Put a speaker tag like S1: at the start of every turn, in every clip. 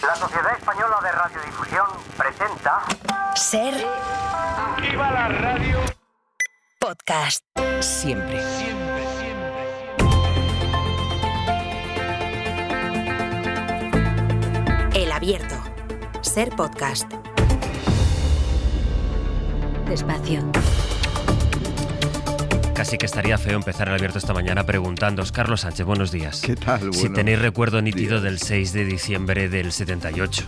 S1: La Sociedad Española de Radiodifusión presenta...
S2: Ser...
S3: ¡Aquí va la radio!
S2: Podcast.
S4: Siempre.
S2: El Abierto. Ser Podcast. Despacio.
S4: Casi que estaría feo empezar el Abierto esta mañana preguntándoos. Carlos Sánchez, buenos días.
S5: ¿Qué tal?
S4: Si tenéis recuerdo nítido del 6 de diciembre del 78.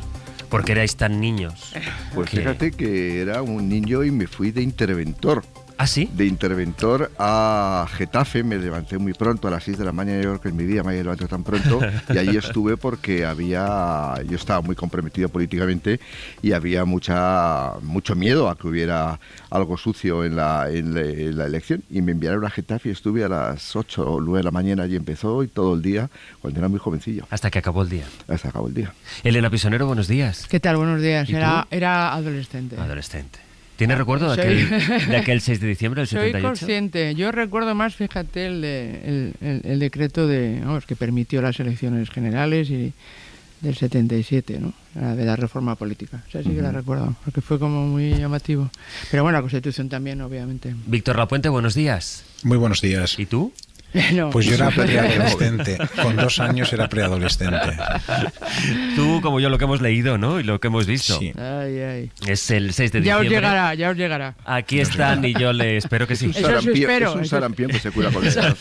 S4: ¿Por qué erais tan niños?
S5: Pues fíjate que era un niño y me fui de interventor.
S4: ¿Ah, sí?
S5: De interventor a Getafe, me levanté muy pronto, a las 6 de la mañana, yo creo que en mi vida me había levantado tan pronto, y allí estuve porque yo estaba muy comprometido políticamente y había mucho miedo a que hubiera algo sucio en la elección, y me enviaron a Getafe y estuve a las 8 o 9 de la mañana, allí empezó, y todo el día, cuando era muy jovencillo.
S4: Hasta que acabó el día.
S5: Hasta acabó el día.
S4: Elena Pisonero, buenos días.
S6: ¿Qué tal? Buenos días.
S4: ¿Y
S6: Era adolescente.
S4: Adolescente. ¿Tienes recuerdo de aquel 6 de diciembre del 78?
S6: Soy consciente. Yo recuerdo más, fíjate, el decreto que permitió las elecciones generales y del 77, ¿no? De la reforma política. O sea, sí que la recuerdo, porque fue como muy llamativo. Pero bueno, la Constitución también, obviamente.
S4: Víctor Lapuente, buenos días.
S7: Muy buenos días.
S4: ¿Y tú?
S6: No.
S7: Pues yo era preadolescente. Con 2 años era preadolescente.
S4: Tú, como yo, lo que hemos leído, ¿no? Y lo que hemos visto.
S7: Sí.
S6: Ay.
S4: Es el 6 de
S6: Ya
S4: diciembre.
S6: Ya os llegará.
S4: Aquí están y yo le espero que sí.
S6: Eso sí espero.
S5: Es un sarampión que se cura con el dedo.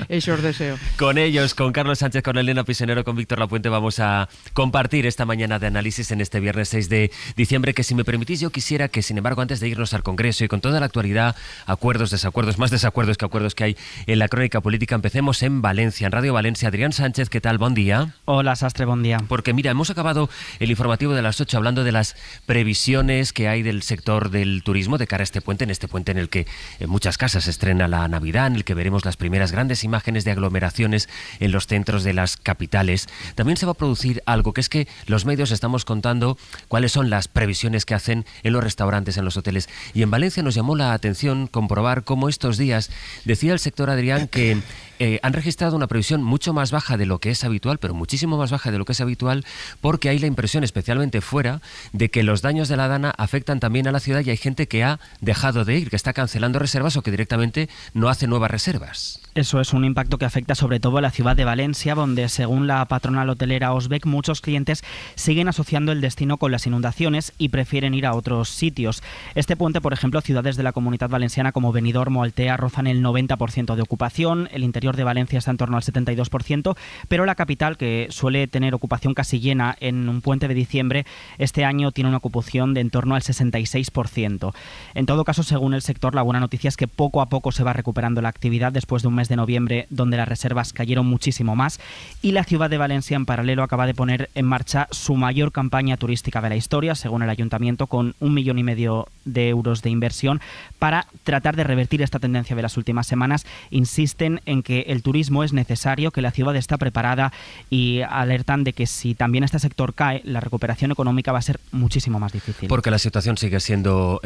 S6: Eso os deseo.
S4: Con ellos, con Carlos Sánchez, con Elena Pisonero, con Víctor Lapuente, vamos a compartir esta mañana de análisis en este viernes 6 de diciembre, que si me permitís yo quisiera que, sin embargo, antes de irnos al Congreso y con toda la actualidad, acuerdos, desacuerdos, más desacuerdos que acuerdos que hay en la crónica política, empecemos en Valencia, en Radio Valencia. Adrián Sánchez, ¿qué tal? Buen día.
S8: Hola, Sastre, buen día.
S4: Porque mira, hemos acabado el informativo de las 8 hablando de las previsiones que hay del sector del turismo de cara a este puente en el que en muchas casas se estrena la Navidad, en el que veremos las primeras grandes imágenes de aglomeraciones en los centros de las capitales. También se va a producir algo, que es que los medios estamos contando cuáles son las previsiones que hacen en los restaurantes, en los hoteles. Y en Valencia nos llamó la atención comprobar cómo estos días, decía el sector, Adrián, que han registrado una previsión mucho más baja de lo que es habitual, pero muchísimo más baja de lo que es habitual, porque hay la impresión, especialmente fuera, de que los daños de la Dana afectan también a la ciudad y hay gente que ha dejado de ir, que está cancelando reservas o que directamente no hace nuevas reservas.
S8: Eso es un impacto que afecta sobre todo a la ciudad de Valencia, donde, según la patronal hotelera Osbec, muchos clientes siguen asociando el destino con las inundaciones y prefieren ir a otros sitios. Este puente, por ejemplo, ciudades de la Comunidad Valenciana como Benidorm o Altea rozan el 90% de ocupación, el interior de Valencia está en torno al 72%, pero la capital, que suele tener ocupación casi llena en un puente de diciembre, este año tiene una ocupación de en torno al 66%. En todo caso, según el sector, la buena noticia es que poco a poco se va recuperando la actividad después de un mes de noviembre donde las reservas cayeron muchísimo más, y la ciudad de Valencia en paralelo acaba de poner en marcha su mayor campaña turística de la historia, según el ayuntamiento, con 1,5 millones de euros de inversión para tratar de revertir esta tendencia de las últimas semanas. Insisten en que el turismo es necesario, que la ciudad está preparada, y alertan de que si también este sector cae, la recuperación económica va a ser muchísimo más difícil.
S4: Porque la situación sigue siendo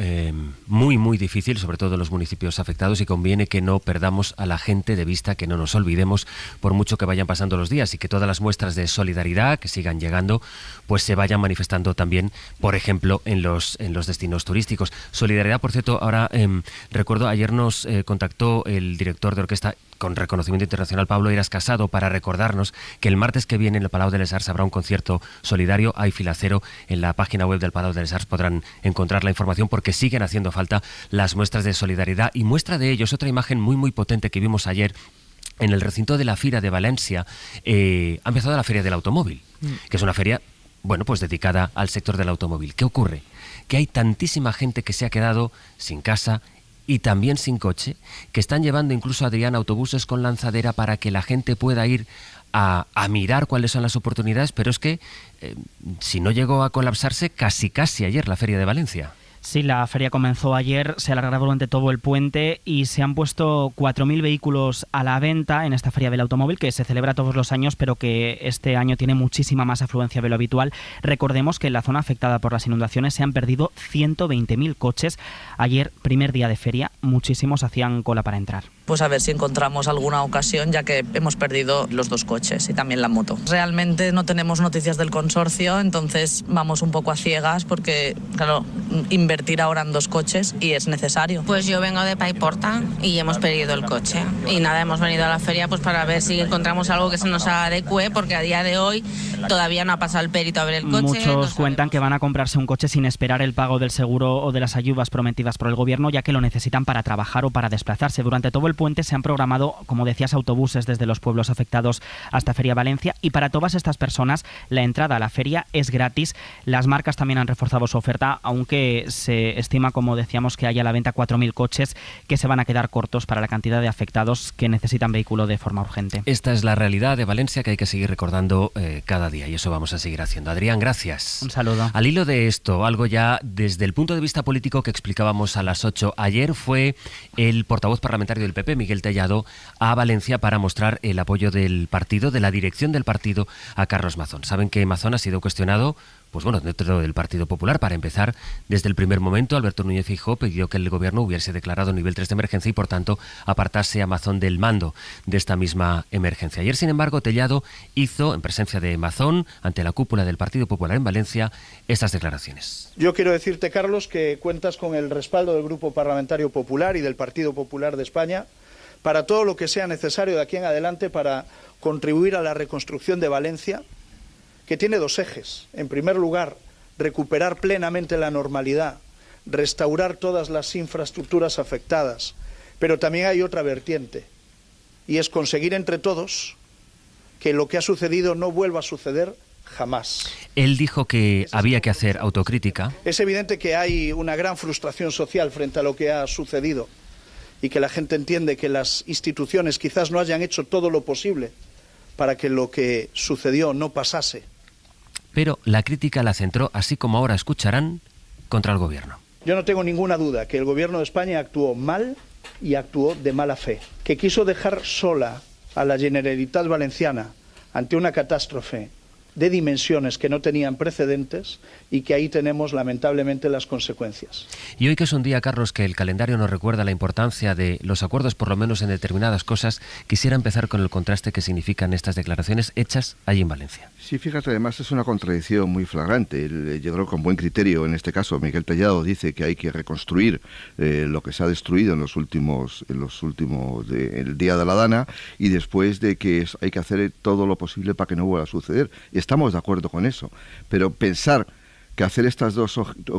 S4: muy, muy difícil, sobre todo en los municipios afectados, y conviene que no perdamos a la gente de vista, que no nos olvidemos por mucho que vayan pasando los días, y que todas las muestras de solidaridad que sigan llegando pues se vayan manifestando también, por ejemplo, en los destinos turísticos. Solidaridad, por cierto, ahora recuerdo, ayer nos contactó el director de orquesta con reconocimiento internacional, Pablo Eras Casado, para recordarnos que el martes que viene en el Palau de les Arts habrá un concierto solidario. Hay fila cero. En la página web del Palau de les Arts podrán encontrar la información, porque siguen haciendo falta las muestras de solidaridad. Y muestra de ello es otra imagen muy, muy potente que vimos ayer en el recinto de la Fira de Valencia. Ha empezado la Feria del Automóvil, que es una feria, bueno, pues dedicada al sector del automóvil. ¿Qué ocurre? Que hay tantísima gente que se ha quedado sin casa y también sin coche, que están llevando incluso, Adrián, autobuses con lanzadera para que la gente pueda ir a mirar cuáles son las oportunidades, pero es que si no llegó a colapsarse casi ayer la Feria de Valencia.
S8: Sí, la feria comenzó ayer, se alargará durante todo el puente y se han puesto 4.000 vehículos a la venta en esta feria del automóvil, que se celebra todos los años, pero que este año tiene muchísima más afluencia de lo habitual. Recordemos que en la zona afectada por las inundaciones se han perdido 120.000 coches. Ayer, primer día de feria, muchísimos hacían cola para entrar.
S9: pues a ver si encontramos alguna ocasión, ya que hemos perdido los 2 coches y también la moto. Realmente no tenemos noticias del consorcio, entonces vamos un poco a ciegas porque, claro, invertir ahora en 2 coches y es necesario.
S10: Pues yo vengo de Paiporta y hemos perdido el coche. Y nada, hemos venido a la feria pues para ver si encontramos algo que se nos adecue, porque a día de hoy todavía no ha pasado el perito a ver el coche.
S8: Muchos cuentan que van a comprarse un coche sin esperar el pago del seguro o de las ayudas prometidas por el gobierno, ya que lo necesitan para trabajar o para desplazarse. Durante todo el puente se han programado, como decías, autobuses desde los pueblos afectados hasta Feria Valencia, y para todas estas personas la entrada a la feria es gratis. Las marcas también han reforzado su oferta, aunque se estima, como decíamos, que hay a la venta 4.000 coches que se van a quedar cortos para la cantidad de afectados que necesitan vehículo de forma urgente.
S4: Esta es la realidad de Valencia que hay que seguir recordando cada día, y eso vamos a seguir haciendo. Adrián, gracias.
S8: Un saludo.
S4: Al hilo de esto, algo ya desde el punto de vista político que explicábamos a las 8. Ayer fue el portavoz parlamentario del PP, Miguel Tellado, a Valencia para mostrar el apoyo del partido, de la dirección del partido, a Carlos Mazón. Saben que Mazón ha sido cuestionado, pues bueno, dentro del Partido Popular. Para empezar, desde el primer momento, Alberto Núñez Feijóo pidió que el gobierno hubiese declarado nivel 3 de emergencia y, por tanto, apartase a Mazón del mando de esta misma emergencia. Ayer, sin embargo, Tellado hizo, en presencia de Mazón, ante la cúpula del Partido Popular en Valencia, estas declaraciones.
S11: Yo quiero decirte, Carlos, que cuentas con el respaldo del Grupo Parlamentario Popular y del Partido Popular de España para todo lo que sea necesario de aquí en adelante para contribuir a la reconstrucción de Valencia, que tiene 2 ejes. En primer lugar, recuperar plenamente la normalidad, restaurar todas las infraestructuras afectadas, pero también hay otra vertiente, y es conseguir entre todos que lo que ha sucedido no vuelva a suceder jamás.
S4: Él dijo que había que hacer autocrítica.
S11: Es evidente que hay una gran frustración social frente a lo que ha sucedido y que la gente entiende que las instituciones quizás no hayan hecho todo lo posible para que lo que sucedió no pasase.
S4: Pero la crítica la centró, así como ahora escucharán, contra el gobierno.
S11: Yo no tengo ninguna duda que el gobierno de España actuó mal y actuó de mala fe, que quiso dejar sola a la Generalitat Valenciana ante una catástrofe de dimensiones que no tenían precedentes y que ahí tenemos lamentablemente las consecuencias.
S4: Y hoy, que es un día, Carlos, que el calendario nos recuerda la importancia de los acuerdos, por lo menos en determinadas cosas, quisiera empezar con el contraste que significan estas declaraciones hechas allí en Valencia.
S5: Sí, fíjate, además es una contradicción muy flagrante. Yo creo con buen criterio, en este caso, Miguel Tellado dice que hay que reconstruir lo que se ha destruido en los últimos el día de la Dana, y después de que hay que hacer todo lo posible para que no vuelva a suceder. Estamos de acuerdo con eso, pero pensar que hacer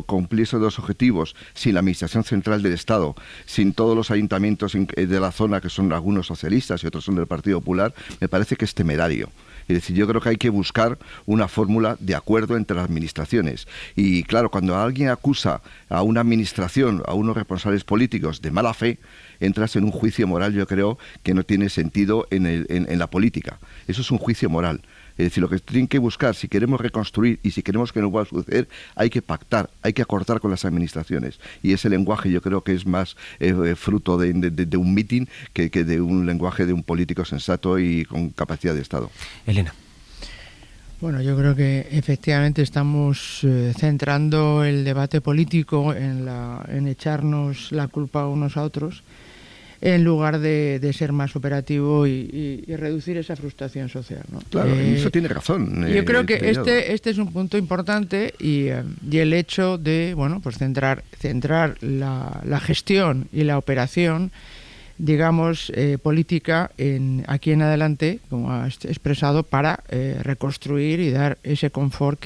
S5: cumplir estos 2 objetivos sin la Administración Central del Estado, sin todos los ayuntamientos de la zona, que son algunos socialistas y otros son del Partido Popular, me parece que es temerario. Es decir, yo creo que hay que buscar una fórmula de acuerdo entre las administraciones. Y claro, cuando alguien acusa a una administración, a unos responsables políticos de mala fe, entras en un juicio moral, yo creo, que no tiene sentido en la política. Eso es un juicio moral. Es decir, lo que tienen que buscar, si queremos reconstruir y si queremos que no vuelva a suceder, hay que pactar, hay que acordar con las administraciones. Y ese lenguaje yo creo que es más fruto de un mitin que de un lenguaje de un político sensato y con capacidad de Estado.
S4: Elena.
S6: Bueno, yo creo que efectivamente estamos centrando el debate político en echarnos la culpa unos a otros, en lugar de ser más operativo y reducir esa frustración social, ¿no?
S5: Claro, eso tiene razón.
S6: Yo creo que este es un punto importante y el hecho de, bueno, pues centrar la gestión y la operación, digamos, política aquí en adelante, como has expresado, para reconstruir y dar ese confort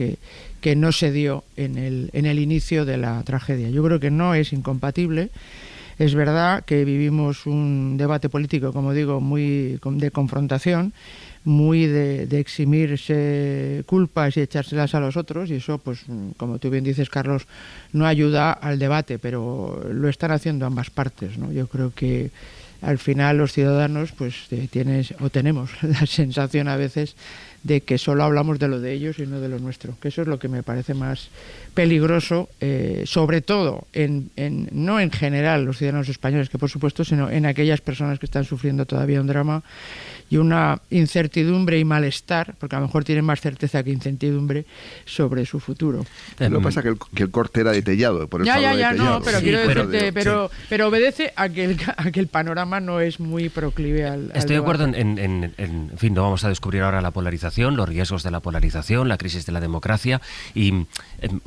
S6: que no se dio en el inicio de la tragedia. Yo creo que no es incompatible. Es verdad que vivimos un debate político, como digo, muy de confrontación, muy de eximirse culpas y echárselas a los otros, y eso, pues, como tú bien dices, Carlos, no ayuda al debate, pero lo están haciendo ambas partes, ¿no? Yo creo que al final los ciudadanos, pues, tenemos la sensación a veces de que solo hablamos de lo de ellos y no de lo nuestro, que eso es lo que me parece más peligroso, sobre todo no en general los ciudadanos españoles, que por supuesto, sino en aquellas personas que están sufriendo todavía un drama y una incertidumbre y malestar, porque a lo mejor tienen más certeza que incertidumbre sobre su futuro.
S5: Lo que pasa es que el corte era de Tellado, por eso
S6: Ya,
S5: no,
S6: pero
S5: sí,
S6: quiero decirte, pero obedece a que el panorama no es muy proclive al
S4: Estoy de acuerdo
S6: debate.
S4: en fin, no vamos a descubrir ahora la polarización, los riesgos de la polarización, la crisis de la democracia, y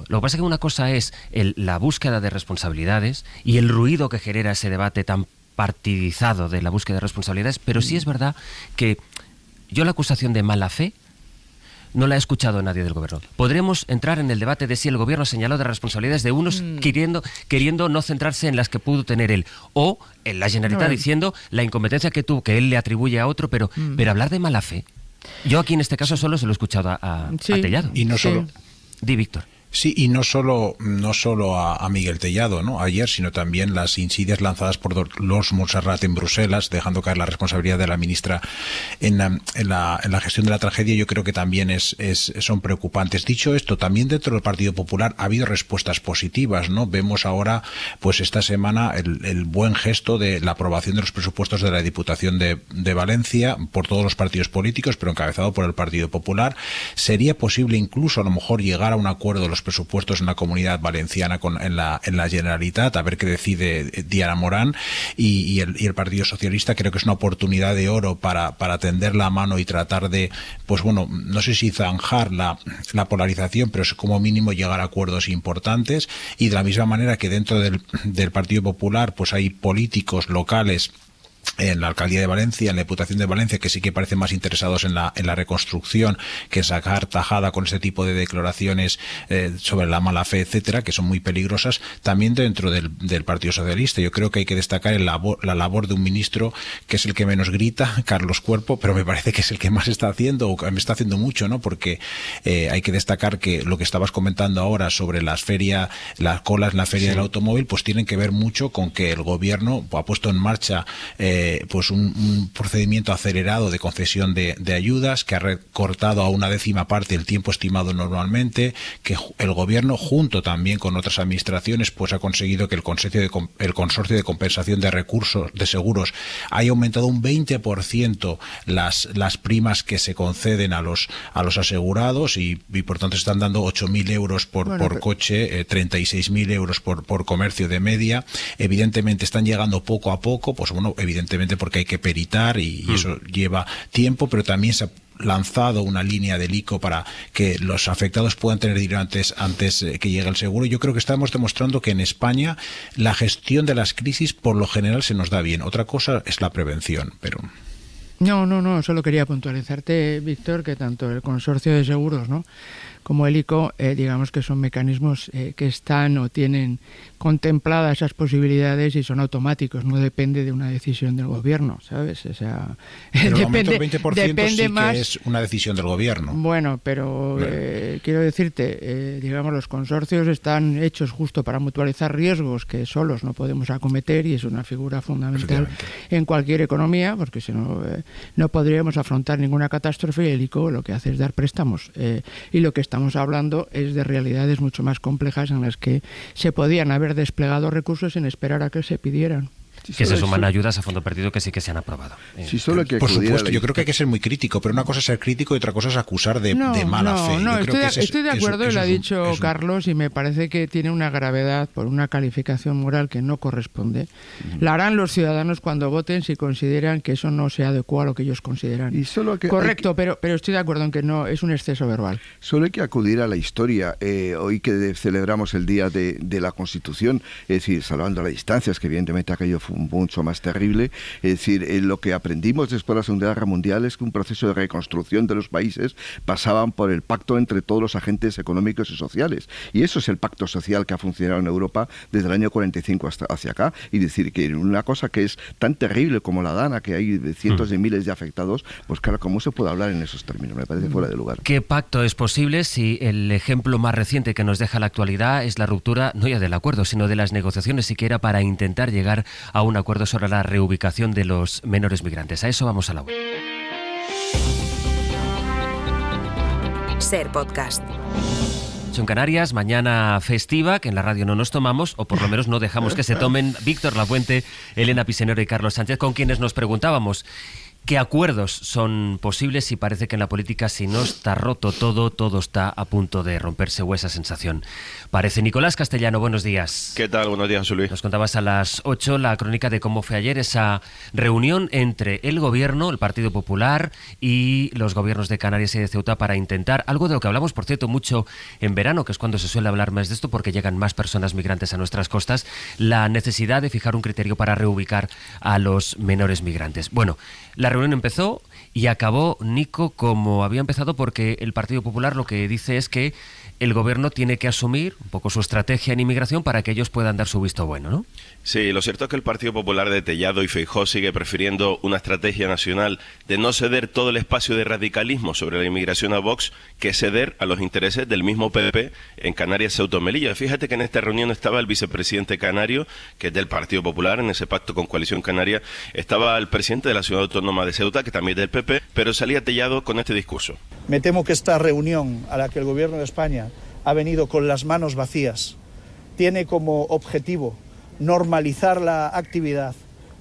S4: lo que pasa es que una cosa es la búsqueda de responsabilidades y el ruido que genera ese debate tan partidizado de la búsqueda de responsabilidades, pero sí es verdad que yo la acusación de mala fe no la he escuchado a nadie del gobierno. Podremos entrar en el debate de si el gobierno señaló de responsabilidades de unos queriendo no centrarse en las que pudo tener él, o en la Generalitat diciendo la incompetencia que tuvo, que él le atribuye a otro, pero hablar de mala fe, yo aquí en este caso solo se lo he escuchado a Tellado.
S7: Y no solo...
S4: Di, Víctor.
S7: Sí, y no solo a Miguel Tellado, ¿no? Ayer, sino también las insidias lanzadas por Dolors Montserrat en Bruselas, dejando caer la responsabilidad de la ministra en la gestión de la tragedia. Yo creo que también son preocupantes. Dicho esto, también dentro del Partido Popular ha habido respuestas positivas, ¿no? Vemos ahora, pues esta semana, el buen gesto de la aprobación de los presupuestos de la Diputación de Valencia por todos los partidos políticos, pero encabezado por el Partido Popular. Sería posible incluso, a lo mejor, llegar a un acuerdo de los presupuestos en la Comunidad Valenciana en la Generalitat, a ver qué decide Diana Morán, y el Partido Socialista. Creo que es una oportunidad de oro para tender la mano y tratar de, pues bueno, no sé si zanjar la polarización, pero es como mínimo llegar a acuerdos importantes. Y de la misma manera que dentro del Partido Popular pues hay políticos locales en la Alcaldía de Valencia, en la Diputación de Valencia, que sí que parecen más interesados en la reconstrucción que en sacar tajada con este tipo de declaraciones sobre la mala fe, etcétera, que son muy peligrosas. También dentro del Partido Socialista, yo creo que hay que destacar la labor de un ministro que es el que menos grita, Carlos Cuerpo, pero me parece que es el que más está haciendo, o me está haciendo mucho, ¿no? Porque hay que destacar que lo que estabas comentando ahora sobre las colas en la feria del automóvil, pues tienen que ver mucho con que el gobierno ha puesto en marcha pues un procedimiento acelerado de concesión de ayudas, que ha recortado a una 10ª parte el tiempo estimado normalmente, que el gobierno, junto también con otras administraciones, pues ha conseguido que el consorcio de compensación de recursos de seguros haya aumentado un 20% las primas que se conceden a los asegurados, y por tanto están dando 8.000 euros por coche, 36.000 euros por comercio de media. Evidentemente están llegando poco a poco, pues bueno, evidentemente porque hay que peritar y eso lleva tiempo, pero también se ha lanzado una línea del ICO para que los afectados puedan tener dinero antes que llegue el seguro. Yo creo que estamos demostrando que en España la gestión de las crisis por lo general se nos da bien. Otra cosa es la prevención, pero...
S6: No, solo quería puntualizarte, Víctor, que tanto el consorcio de seguros, ¿no?, como el ICO, digamos que son mecanismos que están o tienen contempladas esas posibilidades y son automáticos, no depende de una decisión del gobierno, ¿sabes? O sea,
S7: pero
S6: depende,
S7: el 20%
S6: depende
S7: sí
S6: más,
S7: que es una decisión del gobierno.
S6: Bueno, pero quiero decirte, digamos, los consorcios están hechos justo para mutualizar riesgos que solos no podemos acometer, y es una figura fundamental en cualquier economía, porque si no, no podríamos afrontar ninguna catástrofe, y el ICO lo que hace es dar préstamos. Y lo que estamos hablando es de realidades mucho más complejas en las que se podían haber desplegado recursos sin esperar a que se pidieran.
S4: Que se suman ayudas a fondo perdido que sí que se han aprobado.
S5: Sí, solo hay que
S7: por supuesto, yo creo que hay que ser muy crítico, pero una cosa es ser crítico y otra cosa es acusar de mala fe.
S6: No, estoy de acuerdo, y lo ha dicho Carlos, y me parece que tiene una gravedad por una calificación moral que no corresponde. La harán los ciudadanos cuando voten si consideran que eso no se adecua a lo que ellos consideran.
S5: Y solo
S6: correcto, pero estoy de acuerdo en que no es un exceso verbal.
S5: Solo hay que acudir a la historia. Hoy que celebramos el Día de la Constitución, es decir, salvando las distancias, que evidentemente aquello fue mucho más terrible, es decir, lo que aprendimos después de la Segunda Guerra Mundial es que un proceso de reconstrucción de los países pasaban por el pacto entre todos los agentes económicos y sociales, y eso es el pacto social que ha funcionado en Europa desde el año 45 hacia acá, y decir que una cosa que es tan terrible como la Dana, que hay cientos de miles de afectados, pues claro, ¿cómo se puede hablar en esos términos? Me parece fuera de lugar.
S4: ¿Qué pacto es posible si el ejemplo más reciente que nos deja la actualidad es la ruptura, no ya del acuerdo, sino de las negociaciones siquiera para intentar llegar a un acuerdo sobre la reubicación de los menores migrantes? A eso vamos a la web.
S2: Ser Podcast.
S4: En Canarias, mañana festiva, que en la radio no nos tomamos, o por lo menos no dejamos que se tomen Víctor Lapuente, Elena Pisenero y Carlos Sánchez, con quienes nos preguntábamos qué acuerdos son posibles y parece que en la política, si no está roto todo está a punto de romperse, o esa sensación parece. Nicolás Castellano, buenos días.
S12: ¿Qué tal? Buenos días, José Luis.
S4: Nos contabas a las 8 la crónica de cómo fue ayer esa reunión entre el Gobierno, el Partido Popular y los gobiernos de Canarias y de Ceuta para intentar algo de lo que hablamos, por cierto, mucho en verano, que es cuando se suele hablar más de esto porque llegan más personas migrantes a nuestras costas, la necesidad de fijar un criterio para reubicar a los menores migrantes. Bueno, la reunión empezó y acabó, Nico, como había empezado, porque el Partido Popular lo que dice es que el Gobierno tiene que asumir un poco su estrategia en inmigración para que ellos puedan dar su visto bueno, ¿no?
S12: Sí, lo cierto es que el Partido Popular de Tellado y Feijóo sigue prefiriendo una estrategia nacional de no ceder todo el espacio de radicalismo sobre la inmigración a Vox que ceder a los intereses del mismo PP en Canarias, Ceuta y Melilla. Fíjate que en esta reunión estaba el vicepresidente canario, que es del Partido Popular, en ese pacto con Coalición Canaria, estaba el presidente de la Ciudad Autónoma de Ceuta, que también es del PP, pero salía Tellado con este discurso.
S11: Me temo que esta reunión a la que el Gobierno de España ha venido con las manos vacías tiene como objetivo normalizar la actividad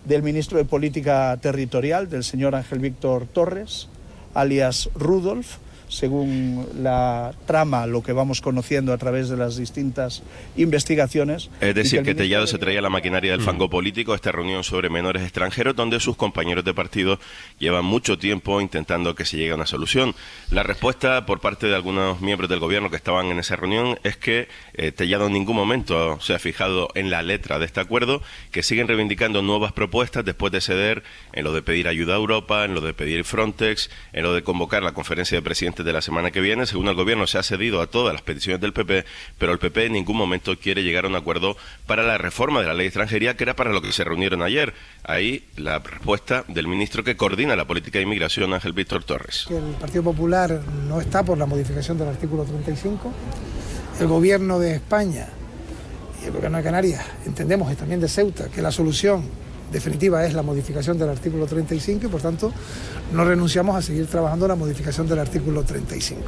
S11: del ministro de Política Territorial, del señor Ángel Víctor Torres, alias Rudolf, según la trama, lo que vamos conociendo a través de las distintas investigaciones.
S12: Es decir, que Tellado se traía la maquinaria del fango político a esta reunión sobre menores extranjeros, donde sus compañeros de partido llevan mucho tiempo intentando que se llegue a una solución. La respuesta por parte de algunos miembros del gobierno que estaban en esa reunión es que Tellado en ningún momento se ha fijado en la letra de este acuerdo, que siguen reivindicando nuevas propuestas después de ceder en lo de pedir ayuda a Europa, en lo de pedir Frontex, en lo de convocar la conferencia de presidentes de la semana que viene. Según el gobierno, se ha cedido a todas las peticiones del PP, pero el PP en ningún momento quiere llegar a un acuerdo para la reforma de la ley de extranjería, que era para lo que se reunieron ayer. Ahí la respuesta del ministro que coordina la política de inmigración, Ángel Víctor Torres.
S13: Que el Partido Popular no está por la modificación del artículo 35. El gobierno de España y el gobierno de Canarias, entendemos, y también de Ceuta, que la solución definitiva es la modificación del artículo 35 y, por tanto, no renunciamos a seguir trabajando la modificación del artículo 35.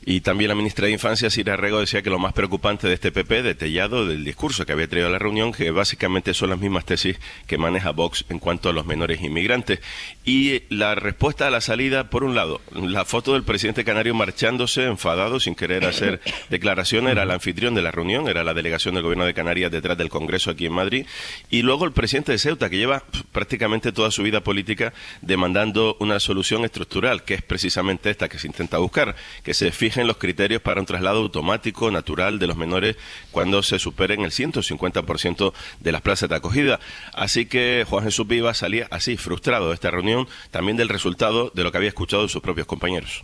S12: Y también la ministra de Infancia, Sira Rego, decía que lo más preocupante de este PP, de Tellado, del discurso que había traído a la reunión, que básicamente son las mismas tesis que maneja Vox en cuanto a los menores inmigrantes. Y la respuesta a la salida, por un lado, la foto del presidente canario marchándose, enfadado, sin querer hacer declaraciones, era el anfitrión de la reunión, era la delegación del gobierno de Canarias detrás del Congreso aquí en Madrid, y luego el presidente de Ceuta, que lleva prácticamente toda su vida política demandando una solución estructural, que es precisamente esta que se intenta buscar, que se fijen los criterios para un traslado automático, natural, de los menores cuando se superen el 150% de las plazas de acogida. Así que Juan Jesús Vivas salía así, frustrado de esta reunión, también del resultado de lo que había escuchado de sus propios compañeros.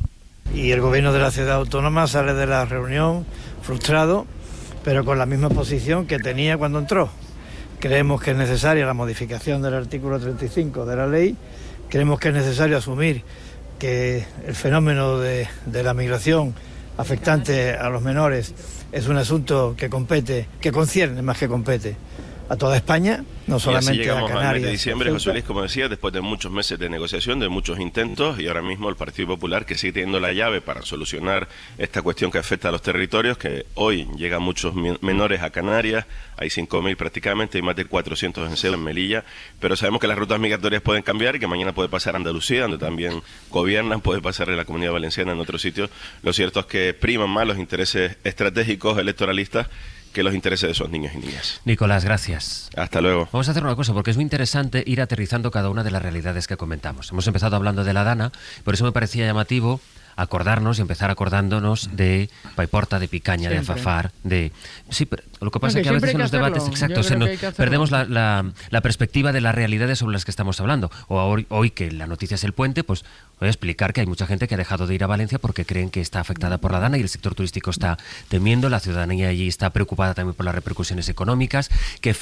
S14: Y el gobierno de la Ciudad Autónoma sale de la reunión frustrado, pero con la misma posición que tenía cuando entró. Creemos que es necesaria la modificación del artículo 35 de la ley, creemos que es necesario asumir que el fenómeno de la migración afectante a los menores es un asunto que compete, que concierne más que compete a toda España, no solamente
S12: y así llegamos
S14: a Canarias.
S12: Al mes de diciembre, José Luis, como decía, después de muchos meses de negociación, de muchos intentos, y ahora mismo el Partido Popular, que sigue teniendo la llave para solucionar esta cuestión que afecta a los territorios, que hoy llegan muchos menores a Canarias, hay 5.000 prácticamente, y más de 400 en Ceuta, en Melilla, pero sabemos que las rutas migratorias pueden cambiar y que mañana puede pasar a Andalucía, donde también gobiernan, puede pasar en la Comunidad Valenciana, en otros sitios. Lo cierto es que priman más los intereses estratégicos electoralistas que los intereses de esos niños y niñas.
S4: Nicolás, gracias.
S12: Hasta luego.
S4: Vamos a hacer una cosa, porque es muy interesante ir aterrizando cada una de las realidades que comentamos. Hemos empezado hablando de la Dana, por eso me parecía llamativo acordarnos y empezar acordándonos de Paiporta, de Picaña,
S6: siempre.
S4: de Azafar, de... Sí, pero lo que pasa es que a veces en los debates, exacto, perdemos la perspectiva de las realidades sobre las que estamos hablando. O hoy que la noticia es el puente, pues voy a explicar que hay mucha gente que ha dejado de ir a Valencia porque creen que está afectada por la Dana y el sector turístico está temiendo, la ciudadanía allí está preocupada también por las repercusiones económicas, que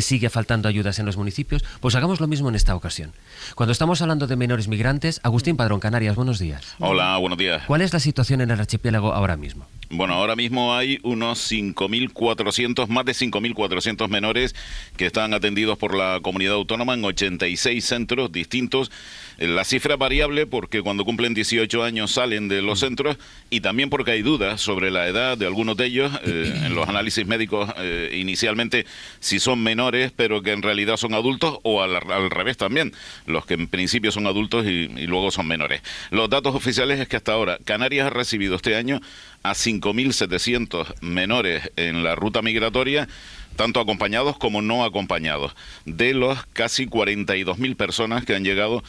S4: sigue faltando ayudas en los municipios. Pues hagamos lo mismo en esta ocasión. Cuando estamos hablando de menores migrantes, Agustín Padrón, Canarias, buenos días.
S15: Hola, buenos días.
S4: ¿Cuál es la situación en el archipiélago ahora mismo?
S15: Bueno, ahora mismo hay unos 5.400, más de 5.400 menores que están atendidos por la comunidad autónoma en 86 centros distintos. La cifra es variable porque cuando cumplen 18 años salen de los centros y también porque hay dudas sobre la edad de algunos de ellos. En los análisis médicos inicialmente si son menores pero que en realidad son adultos, o al revés también, los que en principio son adultos y luego son menores. Los datos oficiales es que hasta ahora Canarias ha recibido este año a 5.700 menores en la ruta migratoria, tanto acompañados como no acompañados, de los casi 42.000 personas que han llegado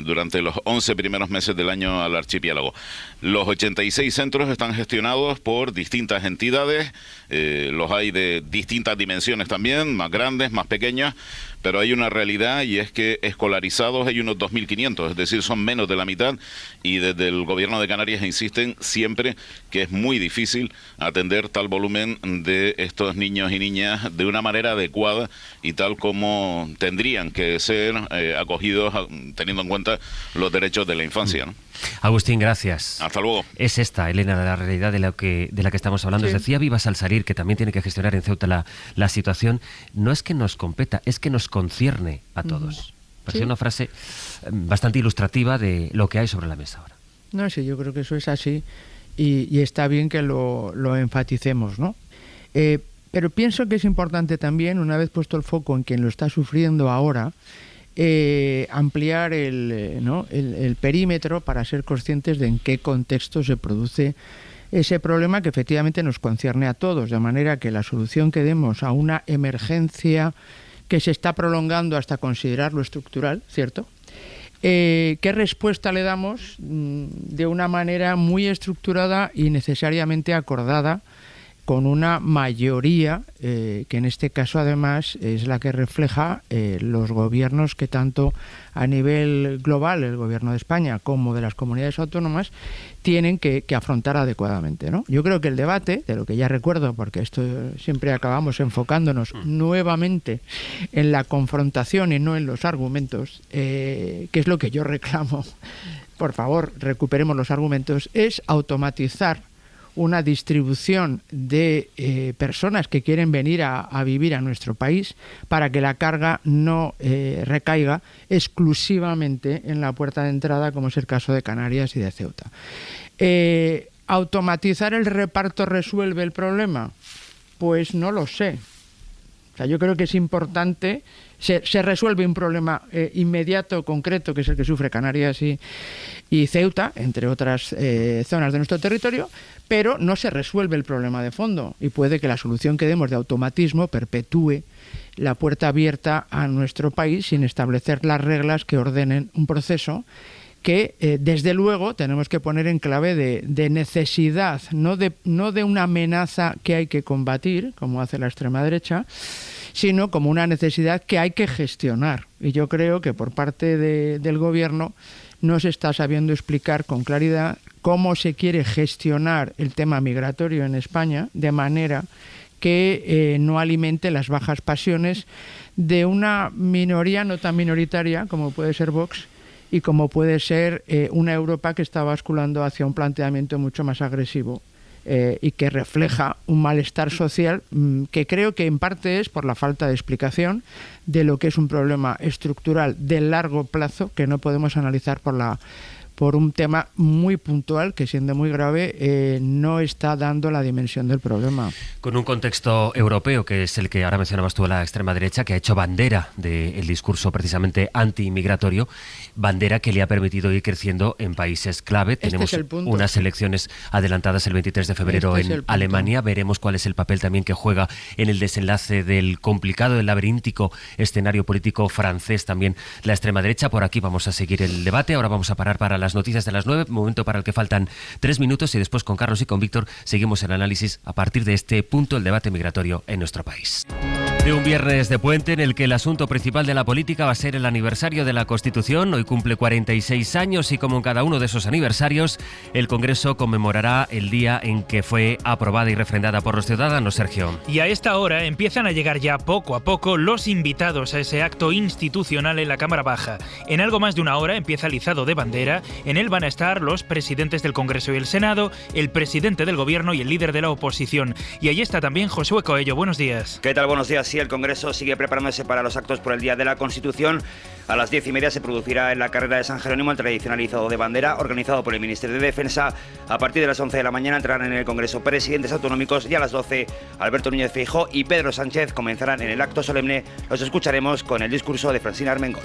S15: durante los 11 primeros meses del año al archipiélago. Los 86 centros están gestionados por distintas entidades, los hay de distintas dimensiones también, más grandes, más pequeñas, pero hay una realidad y es que escolarizados hay unos 2.500, es decir, son menos de la mitad, y desde el gobierno de Canarias insisten siempre que es muy difícil atender tal volumen de estos niños y niñas de una manera adecuada y tal como tendrían que ser acogidos teniendo en cuenta los derechos de la infancia, ¿no?
S4: Agustín, gracias.
S15: Hasta luego.
S4: Es esta, Elena, la realidad de la que estamos hablando. Sí. Decía Vivas al salir, que también tiene que gestionar en Ceuta la situación. No es que nos competa, es que nos concierne a todos. Parece una frase bastante ilustrativa de lo que hay sobre la mesa ahora.
S6: No, sí, yo creo que eso es así y está bien que lo enfaticemos, ¿no? Pero pienso que es importante también, una vez puesto el foco en quien lo está sufriendo ahora, ampliar el perímetro para ser conscientes de en qué contexto se produce ese problema que efectivamente nos concierne a todos, de manera que la solución que demos a una emergencia que se está prolongando hasta considerarlo estructural, ¿cierto? ¿Qué respuesta le damos de una manera muy estructurada y necesariamente acordada con una mayoría que en este caso además es la que refleja los gobiernos que tanto a nivel global, el gobierno de España como de las comunidades autónomas, tienen que afrontar adecuadamente, ¿no? Yo creo que el debate, de lo que ya recuerdo, porque esto siempre acabamos enfocándonos nuevamente en la confrontación y no en los argumentos, que es lo que yo reclamo, por favor, recuperemos los argumentos, es automatizar una distribución de personas que quieren venir a vivir a nuestro país para que la carga no recaiga exclusivamente en la puerta de entrada, como es el caso de Canarias y de Ceuta. ¿Automatizar el reparto resuelve el problema? Pues no lo sé. O sea, yo creo que es importante. Se resuelve un problema inmediato, concreto, que es el que sufre Canarias y Ceuta, entre otras zonas de nuestro territorio, pero no se resuelve el problema de fondo y puede que la solución que demos de automatismo perpetúe la puerta abierta a nuestro país sin establecer las reglas que ordenen un proceso que desde luego tenemos que poner en clave de necesidad, no de una amenaza que hay que combatir, como hace la extrema derecha, sino como una necesidad que hay que gestionar. Y yo creo que por parte del gobierno no se está sabiendo explicar con claridad cómo se quiere gestionar el tema migratorio en España de manera que no alimente las bajas pasiones de una minoría no tan minoritaria como puede ser Vox y como puede ser una Europa que está basculando hacia un planteamiento mucho más agresivo y que refleja un malestar social que creo que en parte es por la falta de explicación de lo que es un problema estructural de largo plazo que no podemos analizar por un tema muy puntual que, siendo muy grave, no está dando la dimensión del problema.
S4: Con un contexto europeo, que es el que ahora mencionabas tú, a la extrema derecha, que ha hecho bandera del discurso precisamente anti-inmigratorio, bandera que le ha permitido ir creciendo en países clave. Tenemos unas elecciones adelantadas el 23 de febrero en Alemania. Veremos cuál es el papel también que juega en el desenlace del complicado, del laberíntico escenario político francés también la extrema derecha. Por aquí vamos a seguir el debate. Ahora vamos a parar para las noticias de las 9, momento para el que faltan 3 minutos y después con Carlos y con Víctor seguimos el análisis a partir de este punto, el debate migratorio en nuestro país. De un viernes de puente en el que el asunto principal de la política va a ser el aniversario de la Constitución. Hoy cumple 46 años y como en cada uno de esos aniversarios, el Congreso conmemorará el día en que fue aprobada y refrendada por los ciudadanos, Sergio.
S16: Y a esta hora empiezan a llegar ya poco a poco los invitados a ese acto institucional en la Cámara Baja. En algo más de una hora empieza el izado de bandera. En él van a estar los presidentes del Congreso y el Senado, el presidente del Gobierno y el líder de la oposición. Y allí está también Josué Coello. Buenos días.
S17: ¿Qué tal? Buenos días. Sí, el Congreso sigue preparándose para los actos por el Día de la Constitución. A las 10:30 se producirá en la carrera de San Jerónimo el tradicional izado de bandera organizado por el Ministerio de Defensa. A partir de las 11 de la mañana entrarán en el Congreso presidentes autonómicos y a las 12 Alberto Núñez Feijóo y Pedro Sánchez comenzarán en el acto solemne. Los escucharemos con el discurso de Francina Armengol.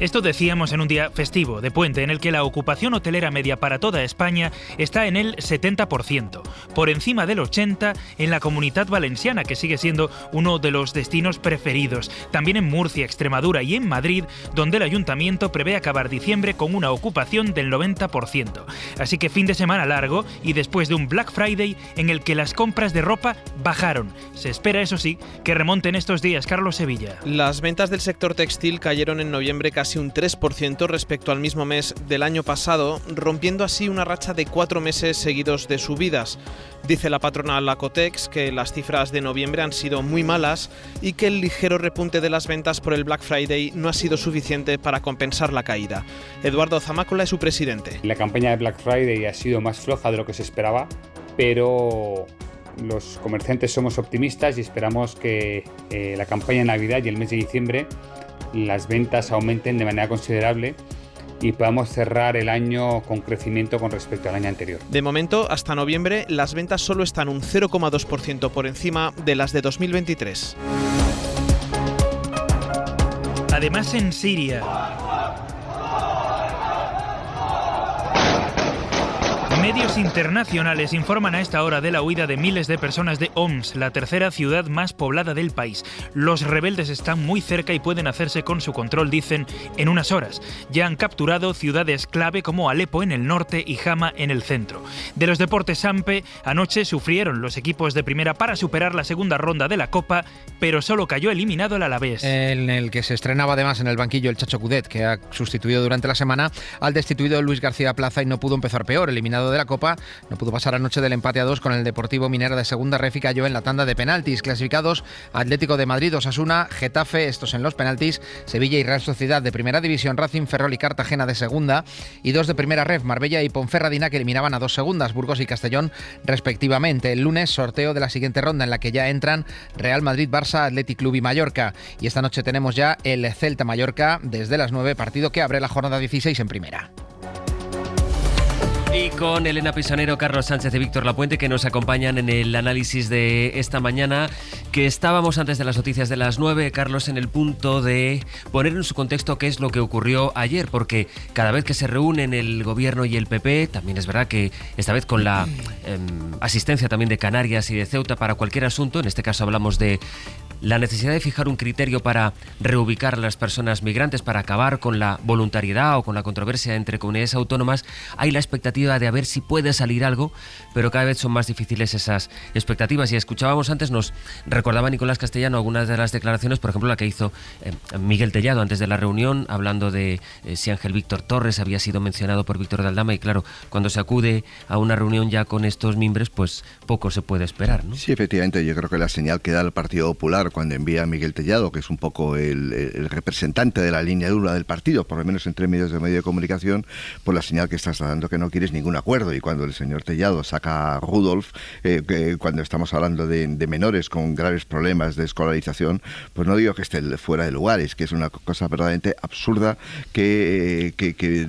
S16: Esto decíamos en un día festivo, de puente, en el que la ocupación hotelera media para toda España está en el 70%, por encima del 80% en la Comunidad Valenciana, que sigue siendo uno de los destinos preferidos, también en Murcia, Extremadura y en Madrid, donde el Ayuntamiento prevé acabar diciembre con una ocupación del 90%. Así que fin de semana largo y después de un Black Friday en el que las compras de ropa bajaron. Se espera, eso sí, que remonten estos días. Carlos Sevilla.
S18: Las ventas del sector textil cayeron en noviembre casi un 3% respecto al mismo mes del año pasado, rompiendo así una racha de 4 meses seguidos de subidas. Dice la patronal Acotex que las cifras de noviembre han sido muy malas y que el ligero repunte de las ventas por el Black Friday no ha sido suficiente para compensar la caída. Eduardo Zamácola es su presidente.
S19: La campaña de Black Friday ha sido más floja de lo que se esperaba, pero los comerciantes somos optimistas y esperamos que la campaña de Navidad y el mes de diciembre las ventas aumenten de manera considerable y podamos cerrar el año con crecimiento con respecto al año anterior.
S18: De momento, hasta noviembre, las ventas solo están un 0,2% por encima de las de 2023.
S16: Además, en Siria, medios internacionales informan a esta hora de la huida de miles de personas de Homs, la tercera ciudad más poblada del país. Los rebeldes están muy cerca y pueden hacerse con su control, dicen, en unas horas. Ya han capturado ciudades clave como Alepo en el norte y Hama en el centro. De los deportes Sampe, anoche sufrieron los equipos de primera para superar la segunda ronda de la Copa, pero solo cayó eliminado el Alavés.
S20: En el que se estrenaba además en el banquillo el Chacho Cudet, que ha sustituido durante la semana al destituido Luis García Plaza y no pudo empezar peor. Eliminado de la Copa, no pudo pasar anoche del empate a 2 con el Deportivo Minera de segunda ref y cayó en la tanda de penaltis. Clasificados Atlético de Madrid, Osasuna, Getafe, estos en los penaltis, Sevilla y Real Sociedad de primera división, Racing, Ferrol y Cartagena de segunda y 2 de primera ref, Marbella y Ponferradina, que eliminaban a 2 segundas, Burgos y Castellón respectivamente. El lunes, sorteo de la siguiente ronda en la que ya entran Real Madrid, Barça, Athletic Club y Mallorca. Y esta noche tenemos ya el Celta-Mallorca desde las 9, partido que abre la jornada 16 en primera.
S4: Y con Elena Pisonero, Carlos Sánchez y Víctor Lapuente, que nos acompañan en el análisis de esta mañana, que estábamos antes de las noticias de las 9, Carlos, en el punto de poner en su contexto qué es lo que ocurrió ayer, porque cada vez que se reúnen el Gobierno y el PP, también es verdad que esta vez con la asistencia también de Canarias y de Ceuta para cualquier asunto, en este caso hablamos de la necesidad de fijar un criterio para reubicar a las personas migrantes, para acabar con la voluntariedad o con la controversia entre comunidades autónomas, hay la expectativa de a ver si puede salir algo, pero cada vez son más difíciles esas expectativas. Y escuchábamos antes, nos recordaba Nicolás Castellano algunas de las declaraciones, por ejemplo la que hizo Miguel Tellado antes de la reunión, hablando de si Ángel Víctor Torres había sido mencionado por Víctor de Aldama, y claro, cuando se acude a una reunión ya con estos mimbres, pues poco se puede esperar, ¿no?
S5: Sí, efectivamente, yo creo que la señal que da el Partido Popular cuando envía a Miguel Tellado, que es un poco el representante de la línea dura del partido, por lo menos entre medio de comunicación, pues la señal que estás dando que no quieres ningún acuerdo. Y cuando el señor Tellado saca a Rudolf, cuando estamos hablando de menores con graves problemas de escolarización, pues no digo que esté fuera de lugar, es que es una cosa verdaderamente absurda que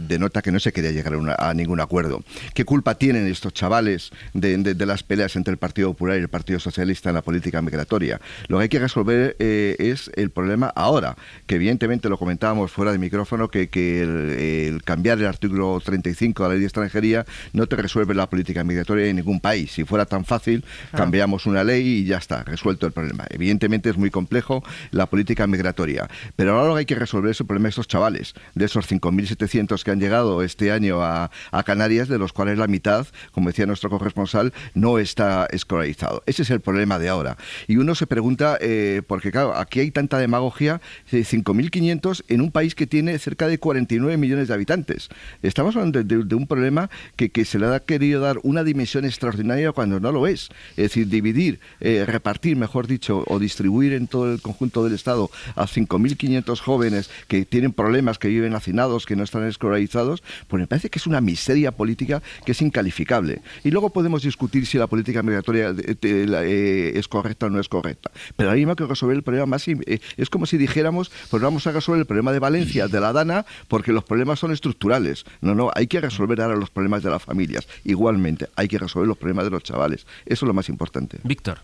S5: denota que no se quería llegar a ningún acuerdo. ¿Qué culpa tienen estos chavales de las peleas entre el Partido Popular y el Partido Socialista en la política migratoria? Lo que hay que resolver es el problema ahora, que evidentemente lo comentábamos fuera de micrófono, que el cambiar el artículo 35 de la ley de extranjería no te resuelve la política migratoria en ningún país. Si fuera tan fácil, cambiamos una ley y ya está, resuelto el problema. Evidentemente es muy complejo la política migratoria, pero ahora lo que hay que resolver es el problema de estos chavales, de esos 5.700 que han llegado este año a Canarias, de los cuales la mitad, como decía nuestro corresponsal, no está escolarizado. Ese es el problema de ahora. Y uno se pregunta porque claro, aquí hay tanta demagogia, 5.500 en un país que tiene cerca de 49 millones de habitantes. Estamos hablando de un problema que se le ha querido dar una dimensión extraordinaria cuando no lo es. Es decir, dividir, repartir, mejor dicho, o distribuir en todo el conjunto del Estado a 5.500 jóvenes que tienen problemas, que viven hacinados, que no están escolarizados, pues me parece que es una miseria política que es incalificable. Y luego podemos discutir si la política migratoria es correcta o no es correcta. Pero ahí hay que resolver el problema más... es como si dijéramos, pues vamos a resolver el problema de Valencia, de la Dana, porque los problemas son estructurales. No, hay que resolver ahora los problemas de las familias. Igualmente, hay que resolver los problemas de los chavales. Eso es lo más importante.
S4: Víctor.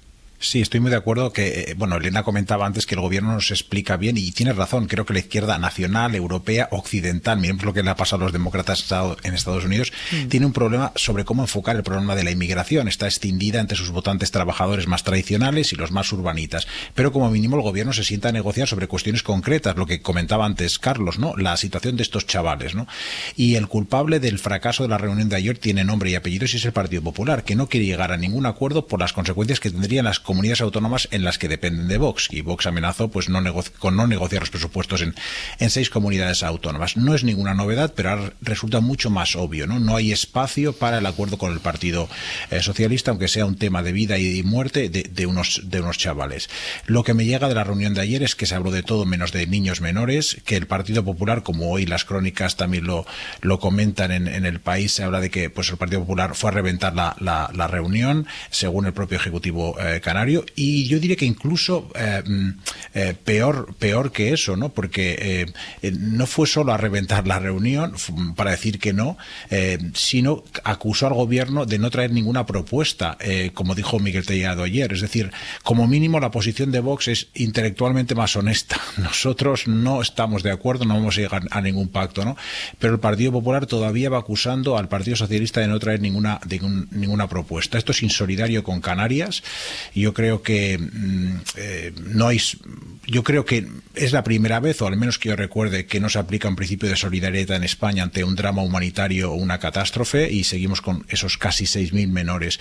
S7: Sí, estoy muy de acuerdo que, Elena comentaba antes que el gobierno nos explica bien y tiene razón. Creo que la izquierda nacional, europea, occidental, miremos lo que le ha pasado a los demócratas en Estados Unidos, tiene un problema sobre cómo enfocar el problema de la inmigración. Está extendida entre sus votantes trabajadores más tradicionales y los más urbanitas. Pero como mínimo el gobierno se sienta a negociar sobre cuestiones concretas, lo que comentaba antes Carlos, ¿no? La situación de estos chavales, ¿no? Y el culpable del fracaso de la reunión de ayer tiene nombre y apellidos y es el Partido Popular, que no quiere llegar a ningún acuerdo por las consecuencias que tendrían las comunidades autónomas en las que dependen de Vox, y Vox amenazó pues con no negociar los presupuestos en 6 comunidades autónomas. No es ninguna novedad, pero ahora resulta mucho más obvio, ¿no? No hay espacio para el acuerdo con el Partido Socialista, aunque sea un tema de vida y muerte de unos chavales. Lo que me llega de la reunión de ayer es que se habló de todo menos de niños menores, que el Partido Popular, como hoy las crónicas también lo comentan en El País, se habla de que pues el Partido Popular fue a reventar la reunión, según el propio Ejecutivo canario. Y yo diría que incluso peor que eso, ¿no? Porque no fue solo a reventar la reunión para decir que no, sino acusó al gobierno de no traer ninguna propuesta, como dijo Miguel Tellado ayer. Es decir, como mínimo la posición de Vox es intelectualmente más honesta. Nosotros no estamos de acuerdo, no vamos a llegar a ningún pacto, ¿no? Pero el Partido Popular todavía va acusando al Partido Socialista de no traer ninguna propuesta. Esto es insolidario con Canarias. Yo creo que yo creo que es la primera vez, o al menos que yo recuerde, que no se aplica un principio de solidaridad en España ante un drama humanitario o una catástrofe, y seguimos con esos casi 6.000 menores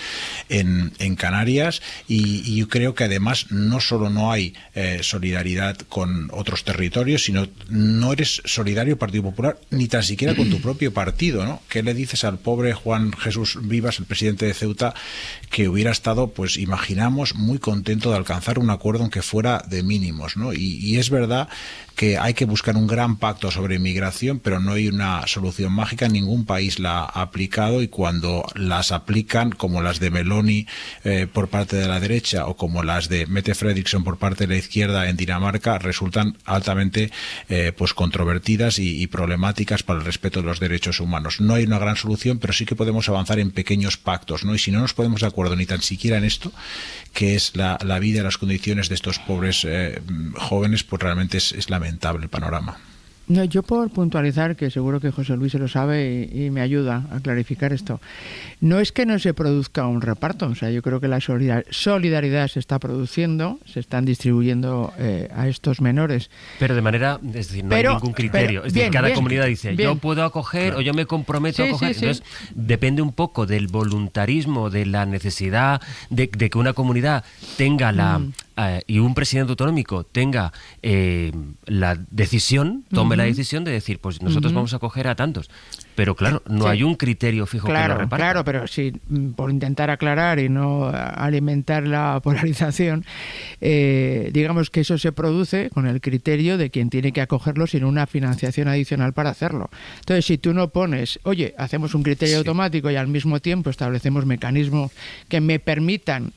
S7: en Canarias, y yo creo que además no solo no hay solidaridad con otros territorios, sino no eres solidario, Partido Popular, ni tan siquiera con tu propio partido, ¿no? ¿Qué le dices al pobre Juan Jesús Vivas, el presidente de Ceuta, que hubiera estado, pues imaginamos, muy contento de alcanzar un acuerdo aunque fuera de mínimos, ¿no? Y es verdad que hay que buscar un gran pacto sobre inmigración, pero no hay una solución mágica. Ningún país la ha aplicado, y cuando las aplican, como las de Meloni por parte de la derecha o como las de Mette Frederiksen por parte de la izquierda en Dinamarca, resultan altamente pues controvertidas y problemáticas para el respeto de los derechos humanos. No hay una gran solución, pero sí que podemos avanzar en pequeños pactos, ¿no? Y si no nos ponemos de acuerdo ni tan siquiera en esto, que es la vida y las condiciones de estos pobres jóvenes, pues realmente es lamentable el panorama.
S6: No, yo por puntualizar, que seguro que José Luis se lo sabe y me ayuda a clarificar esto, no es que no se produzca un reparto, o sea, yo creo que la solidaridad se está produciendo, se están distribuyendo a estos menores.
S4: Pero de manera, es decir, no hay ningún criterio, es decir, cada comunidad dice, yo puedo acoger, o yo me comprometo a acoger, entonces depende un poco del voluntarismo, de la necesidad de que una comunidad tenga y un presidente autonómico tenga la decisión, tome la decisión de decir, pues nosotros vamos a acoger a tantos. Pero claro, no hay un criterio fijo que lo reparta.
S6: Claro, pero sí, por intentar aclarar y no alimentar la polarización, digamos que eso se produce con el criterio de quien tiene que acogerlo sin una financiación adicional para hacerlo. Entonces, si tú no pones, oye, hacemos un criterio automático y al mismo tiempo establecemos mecanismos que me permitan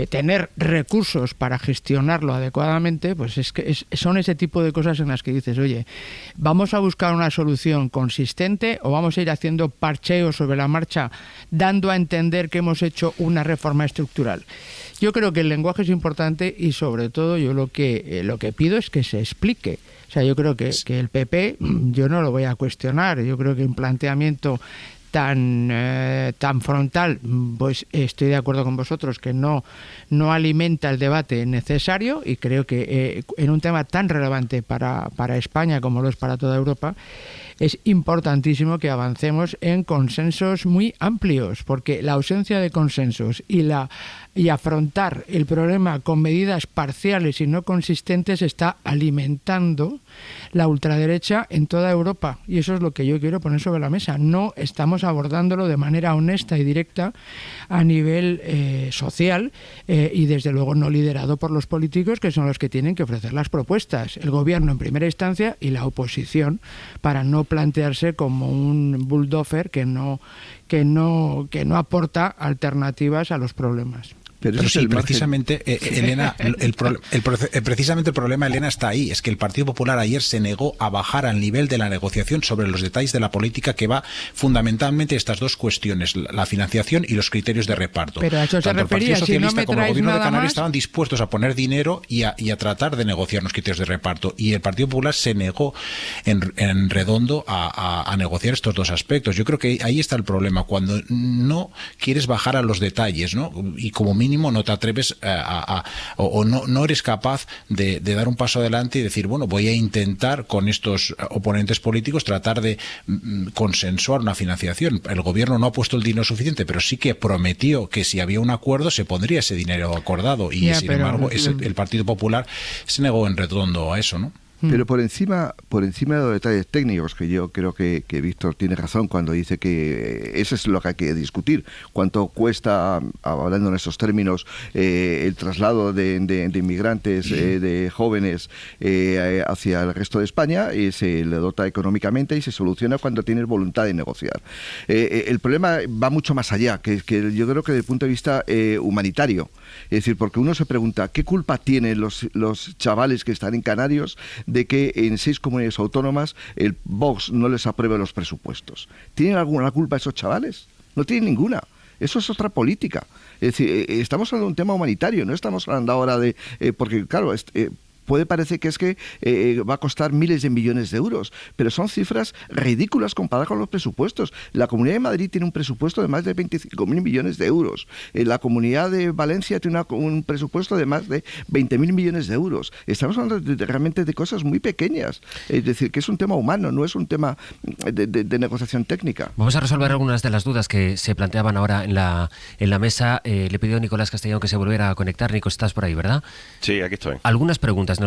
S6: tener recursos para gestionarlo adecuadamente, pues es que son ese tipo de cosas en las que dices, oye, vamos a buscar una solución consistente o vamos a ir haciendo parcheos sobre la marcha, dando a entender que hemos hecho una reforma estructural. Yo creo que el lenguaje es importante y sobre todo yo lo que pido es que se explique. O sea, yo creo que el PP, yo no lo voy a cuestionar, yo creo que un planteamiento tan frontal, pues estoy de acuerdo con vosotros que no alimenta el debate necesario, y creo que en un tema tan relevante para España como lo es para toda Europa, es importantísimo que avancemos en consensos muy amplios, porque la ausencia de consensos y afrontar el problema con medidas parciales y no consistentes está alimentando la ultraderecha en toda Europa, y eso es lo que yo quiero poner sobre la mesa. No estamos abordándolo de manera honesta y directa a nivel social y desde luego no liderado por los políticos, que son los que tienen que ofrecer las propuestas, el gobierno en primera instancia y la oposición, para no plantearse como un bulldozer que no aporta alternativas a los problemas.
S7: Pero sí, precisamente, Elena, precisamente el problema, Elena, está ahí. Es que el Partido Popular ayer se negó a bajar al nivel de la negociación sobre los detalles de la política, que va fundamentalmente estas dos cuestiones, la financiación y los criterios de reparto.
S6: Pero a eso se refería.
S7: Tanto el Partido Socialista como el Gobierno de Canarias
S6: más,
S7: estaban dispuestos a poner dinero y a tratar de negociar los criterios de reparto. Y el Partido Popular se negó en redondo a negociar estos dos aspectos. Yo creo que ahí está el problema, cuando no quieres bajar a los detalles, ¿no? Y como mínimo no te atreves o no eres capaz de dar un paso adelante y decir, bueno, voy a intentar con estos oponentes políticos tratar de consensuar una financiación. El gobierno no ha puesto el dinero suficiente, pero sí que prometió que si había un acuerdo se pondría ese dinero acordado, y sin embargo el Partido Popular se negó en redondo a eso, ¿no?
S5: Pero por encima de los detalles técnicos, que yo creo que Víctor tiene razón cuando dice que eso es lo que hay que discutir, cuánto cuesta, hablando en esos términos, el traslado de inmigrantes, de jóvenes hacia el resto de España, y se le dota económicamente y se soluciona cuando tienes voluntad de negociar. El problema va mucho más allá, que yo creo que desde el punto de vista humanitario. Es decir, porque uno se pregunta, ¿qué culpa tienen los chavales que están en Canarios de que en 6 comunidades autónomas el Vox no les apruebe los presupuestos? ¿Tienen alguna culpa esos chavales? No tienen ninguna. Eso es otra política. Es decir, estamos hablando de un tema humanitario, no estamos hablando ahora de... porque, claro, puede parecer que va a costar miles de millones de euros, pero son cifras ridículas comparadas con los presupuestos. La Comunidad de Madrid tiene un presupuesto de más de 25.000 millones de euros. La Comunidad de Valencia tiene un presupuesto de más de 20.000 millones de euros. Estamos hablando realmente de cosas muy pequeñas. Es decir, que es un tema humano, no es un tema de negociación técnica.
S4: Vamos a resolver algunas de las dudas que se planteaban ahora en la mesa. Le pidió a Nicolás Castellón que se volviera a conectar. Nico, estás por ahí, ¿verdad?
S12: Sí, aquí estoy.
S4: Algunas preguntas.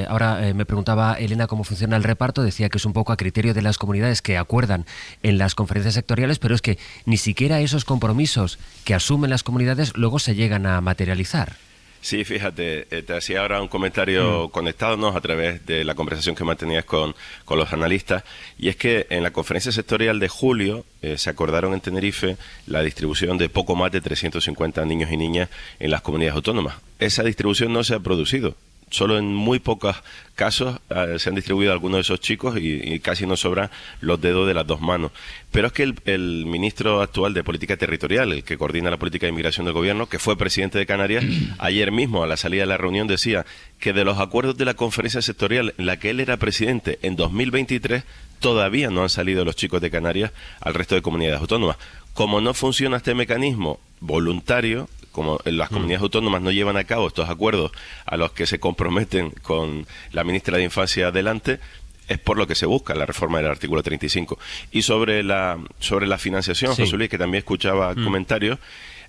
S4: Ahora me preguntaba Elena cómo funciona el reparto. Decía que es un poco a criterio de las comunidades que acuerdan en las conferencias sectoriales, pero es que ni siquiera esos compromisos que asumen las comunidades luego se llegan a materializar.
S12: Sí, fíjate, te hacía ahora un comentario conectándonos a través de la conversación que mantenías con los analistas, y es que en la conferencia sectorial de julio se acordaron en Tenerife la distribución de poco más de 350 niños y niñas en las comunidades autónomas. Esa distribución no se ha producido. Solo en muy pocos casos se han distribuido algunos de esos chicos y casi nos sobran los dedos de las dos manos. Pero es que el ministro actual de Política Territorial, el que coordina la política de inmigración del gobierno, que fue presidente de Canarias, ayer mismo a la salida de la reunión decía que de los acuerdos de la conferencia sectorial en la que él era presidente en 2023 todavía no han salido los chicos de Canarias al resto de comunidades autónomas. Como no funciona este mecanismo voluntario, como las comunidades autónomas no llevan a cabo estos acuerdos a los que se comprometen con la ministra de Infancia adelante, es por lo que se busca la reforma del artículo 35. Y sobre la financiación, sí. José Luis, que también escuchaba comentarios,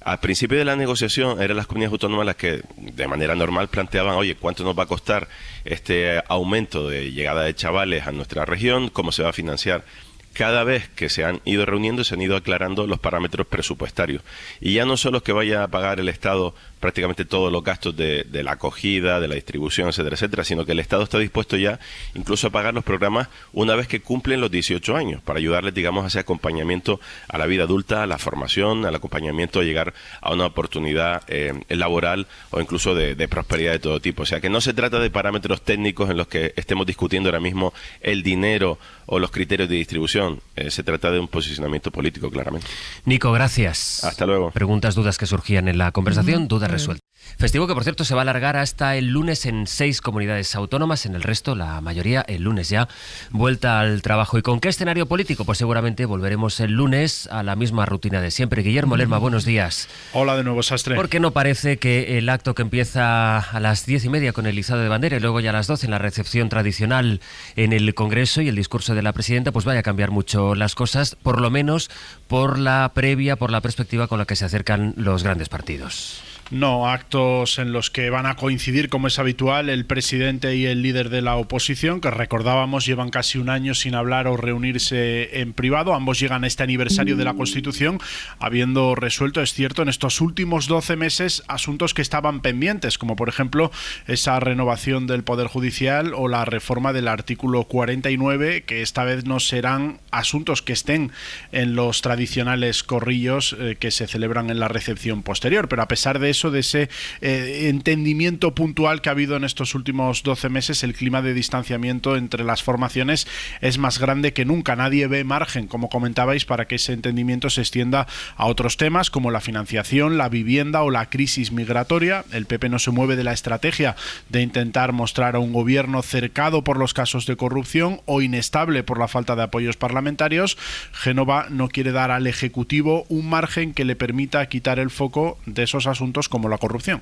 S12: al principio de la negociación eran las comunidades autónomas las que de manera normal planteaban, oye, ¿cuánto nos va a costar este aumento de llegada de chavales a nuestra región? ¿Cómo se va a financiar? Cada vez que se han ido reuniendo, se han ido aclarando los parámetros presupuestarios. Y ya no solo es que vaya a pagar el Estado prácticamente todos los gastos de la acogida, de la distribución, etcétera, etcétera, sino que el Estado está dispuesto ya incluso a pagar los programas una vez que cumplen los 18 años, para ayudarles, digamos, a ese acompañamiento a la vida adulta, a la formación, al acompañamiento a llegar a una oportunidad laboral o incluso de prosperidad de todo tipo. O sea, que no se trata de parámetros técnicos en los que estemos discutiendo ahora mismo el dinero o los criterios de distribución, discusión, se trata de un posicionamiento político, claramente.
S4: Nico, gracias.
S12: Hasta luego.
S4: Preguntas, dudas que surgían en la conversación, dudas resueltas. Festivo que, por cierto, se va a alargar hasta el lunes en 6 comunidades autónomas, en el resto, la mayoría, el lunes ya, vuelta al trabajo. ¿Y con qué escenario político? Pues seguramente volveremos el lunes a la misma rutina de siempre. Guillermo Lerma, buenos días.
S21: Hola de nuevo, Sastre.
S4: Porque no parece que el acto que empieza a las 10:30 con el izado de bandera y luego ya a las 12 en la recepción tradicional en el Congreso y el discurso de la presidenta, pues vaya a cambiar mucho las cosas, por lo menos por la previa, por la perspectiva con la que se acercan los grandes partidos.
S21: No, actos en los que van a coincidir, como es habitual, el presidente y el líder de la oposición, que recordábamos llevan casi un año sin hablar o reunirse en privado. Ambos llegan a este aniversario de la Constitución, habiendo resuelto, es cierto, en estos últimos 12 meses asuntos que estaban pendientes, como por ejemplo esa renovación del Poder Judicial o la reforma del artículo 49, que esta vez no serán asuntos que estén en los tradicionales corrillos que se celebran en la recepción posterior. Pero a pesar de eso, de ese entendimiento puntual que ha habido en estos últimos 12 meses, el clima de distanciamiento entre las formaciones es más grande que nunca. Nadie ve margen, como comentabais, para que ese entendimiento se extienda a otros temas como la financiación, la vivienda o la crisis migratoria. El PP no se mueve de la estrategia de intentar mostrar a un gobierno cercado por los casos de corrupción o inestable por la falta de apoyos parlamentarios. Génova no quiere dar al Ejecutivo un margen que le permita quitar el foco de esos asuntos como la corrupción.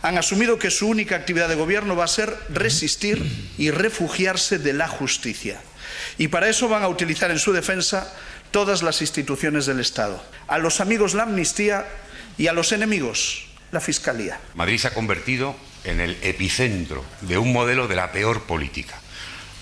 S11: Han asumido que su única actividad de gobierno va a ser resistir y refugiarse de la justicia. Y para eso van a utilizar en su defensa todas las instituciones del Estado. A los amigos la amnistía y a los enemigos la Fiscalía.
S22: Madrid se ha convertido en el epicentro de un modelo de la peor política.